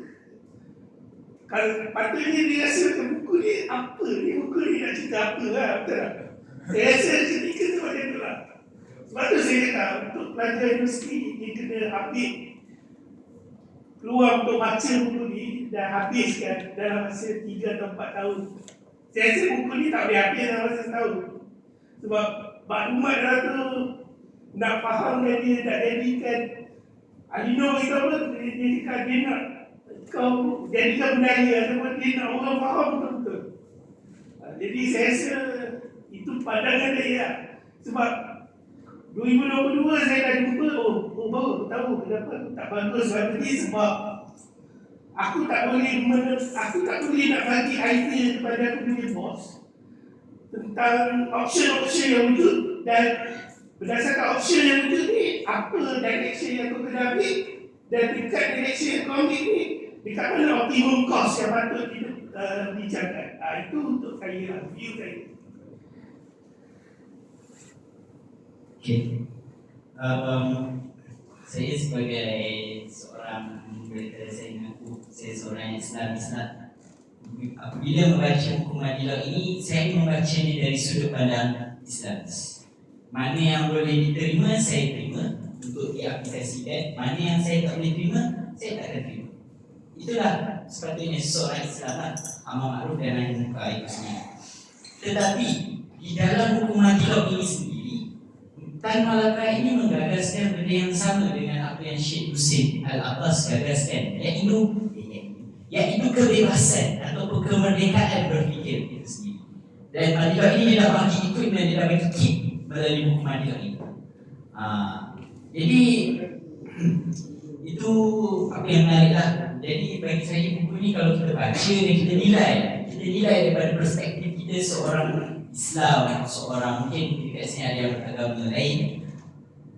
kalau patutnya dia rasa macam buku ni apa ni, buku ni nak cerita apa lah, betul tak? Saya rasa ketika tu macam tu lah. Sebab tu saya cakap untuk pelajar universiti dia kena habis keluar untuk baca buku ni dan habiskan dalam masa 3 atau 4 tahun. Saya rasa buku ni tak boleh habis dalam masa setahun. Sebab maklumat dalam tu nak faham dan dia nak jadikan Alino kita apa, dia nak kau jadikan budaya ataupun dia nak orang faham betul-betul. Jadi saya rasa itu pandangan saya. Sebab 2022 saya dah jumpa, baru tahu kenapa aku tak bagus tadi sebab aku tak boleh nak bagi idea kepada aku punya bos tentang option-option yang wujud dan berdasarkan option yang wujud ni apa direction yang aku kena ambil dan dekat direction yang kau ambil ni dekat mana optimum cost yang patut dibincangkan. Itu untuk saya, view saya. Okay. Saya sebagai seorang mereka saya mengaku saya seorang Islam. Apabila membaca hukum Madilog ini, saya membaca ini dari sudut pandang Islam. Mana yang boleh diterima, saya terima untuk diaplikasikan. Mana yang saya tak boleh terima, saya tak akan terima. Itulah sepatutnya seorang Islam amal makruf dan nahi munkar itu sendiri. Tetapi di dalam hukum Madilog ini sendiri, Tan Malaka ini menggagaskan benda yang sama dengan apa yang Syekh Husin Al-Abbas gagaskan, iaitu kebebasan ataupun kemerdekaan berfikir itu sendiri. Dan Madilog ini dia dah bagi equipment, dia dah bagi kit melalui hukum Madilog ini. Jadi itu apa yang menariklah. Jadi bagi saya buku ni kalau kita baca dan kita nilai daripada perspektif kita seorang Islam, seorang mungkin dekat sini ada yang beragama lain,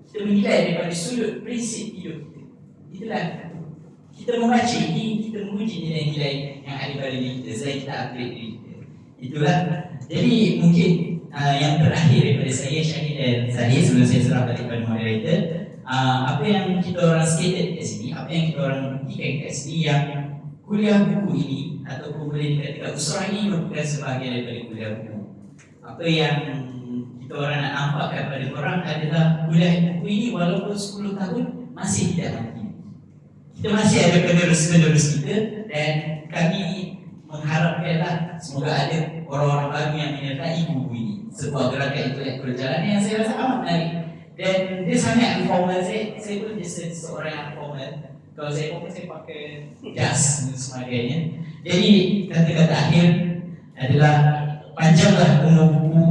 kita menilai daripada sudut prinsip hidup kita. Itulah kita membaca ini, kita menguji nilai-nilai yang ada pada diri kita selain kita upgrade diri kita. Itulah. Jadi mungkin yang terakhir daripada saya, Syahid dan Zahir, sebelum saya serah balik kepada moderator, apa yang kita orang stated kat sini, apa yang kita orang buktikan kat sini, yang kuliah buku ini ataupun boleh dikatakan usrah ini merupakan sebahagian daripada kuliah buku. Apa yang kita orang nak nampakkan pada korang adalah kuliah buku ini walaupun 10 tahun masih tidak mati. Kita masih ada penerus-penerus kita dan kami mengharapkanlah semoga ada orang-orang baru yang menyertai buku ini. Sebuah gerakan intelektual jalan yang saya rasa amat menarik dan dia sangat informal. Saya pun just seorang yang formal. Kalau saya fokus saya pakai jas dan sebagainya. Jadi kata-kata akhir adalah panjanglah umur buku,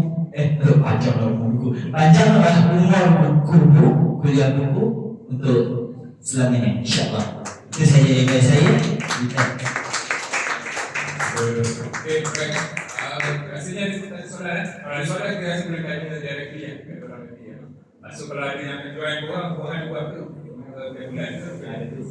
panjanglah umur buku, panjanglah umur buku, kuliah buku untuk selamanya, insyaAllah. Itu saja dari saya. Okay, baik. Rasanya ada soalan. Kalau ada soalan kita rasa boleh tanya directly ya ke orang nanti ya. So kalau ada yang join korang buat tu bulan tu ada tu.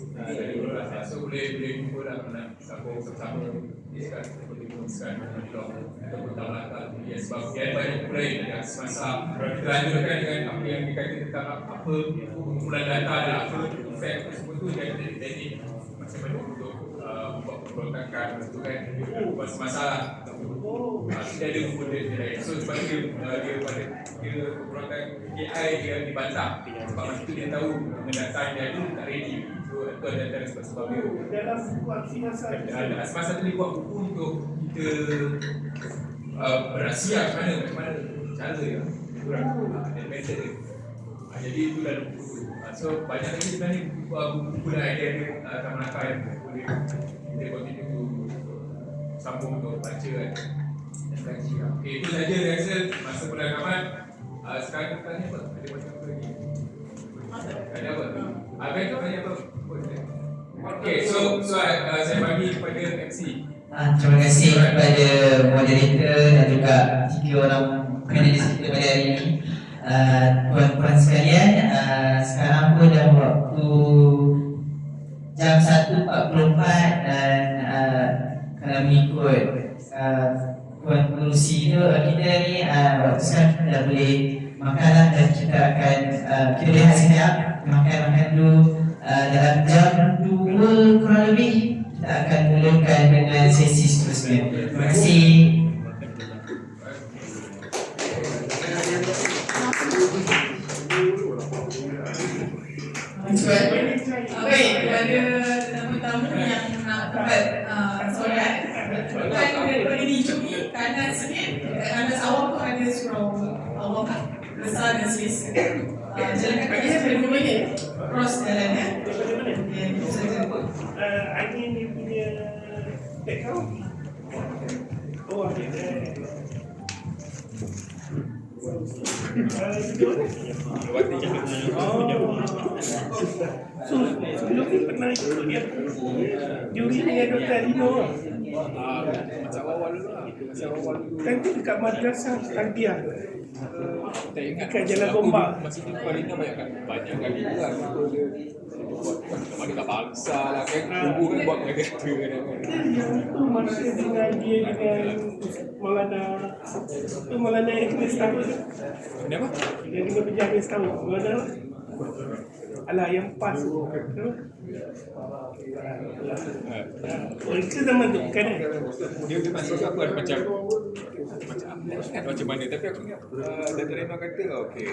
So boleh jumpa lah pernah sama-sama discuss ataupun tamat ya sebab banyak mulai dengan semasa kita lanjutkan dengan apa yang dikatakan tentang apa kumpulan data dan apa efek tersebut tu yang jadi macam mana untuk buat pemberontakan itu kan masalah tidak ada benda lain. So sebab itu dia pada pemberontakan AI dia dibantah sebab masa itu dia tahu data yang ada tak ready. So itu ada sebab-sebab dia dalam buku aksi masa masa tu dia buat buku untuk kita berahsia macam mana cara dia dan method dia. Jadi itu dalam buku tu. So banyak lagi sebenarnya buku dan idea dia akan melangkah yang boleh kita continue tu sambung untuk baca kan dan kaji. Okay, itu saja saya rasa masa perlengkapan. Sekarang kita tanya apa? Ada macam apa lagi? Ada apa? Abang tu tanya apa? Okay, so saya bagi kepada MC. Terima kasih kepada moderator dan juga 3 orang panelis kita pada hari ini. Tuan-tuan sekalian, sekarang pun dah waktu jam 1.44 dan kalau mengikut Tuan Pengerusi tu kita ni waktu sekarang kita dah boleh makanlah dan kita akan kita boleh siap makan dulu dalam jam 2 kurang lebih kita akan mulakan dengan sesi seterusnya. Terima kasih. Baik, kepada tamu-tamu yang nak dapat soalan, daripada dijumi kanan sikit, kanan awam tu ada surau Allah besar dan selesa. Jalan kaki saya boleh 2 minit cross jalan ya. Itu saja. Angin dia punya background. Oh, ada. So, sebelum ni pernah ikut dia juri dengan Dr. Alino lah. Masa awal dulu lah. Kan tu dekat madrasah Tarbiyah. Tak ingat Dekat Jalan Gombak. Masa tu Farina banyak kali juga dia buat mana kat bangsa lah kan. Kubu kan buat dengan kata kan. Tu masa dengan dia dengan Maulana yang kena setahun tu. Kenapa? Yang kena penjara setahun. Maulana alah yang pas tu. Oh, itu zaman tu kan? Dia masuk aku ada macam apa? Macam mana tapi aku ingat Dato' Reno kata okey.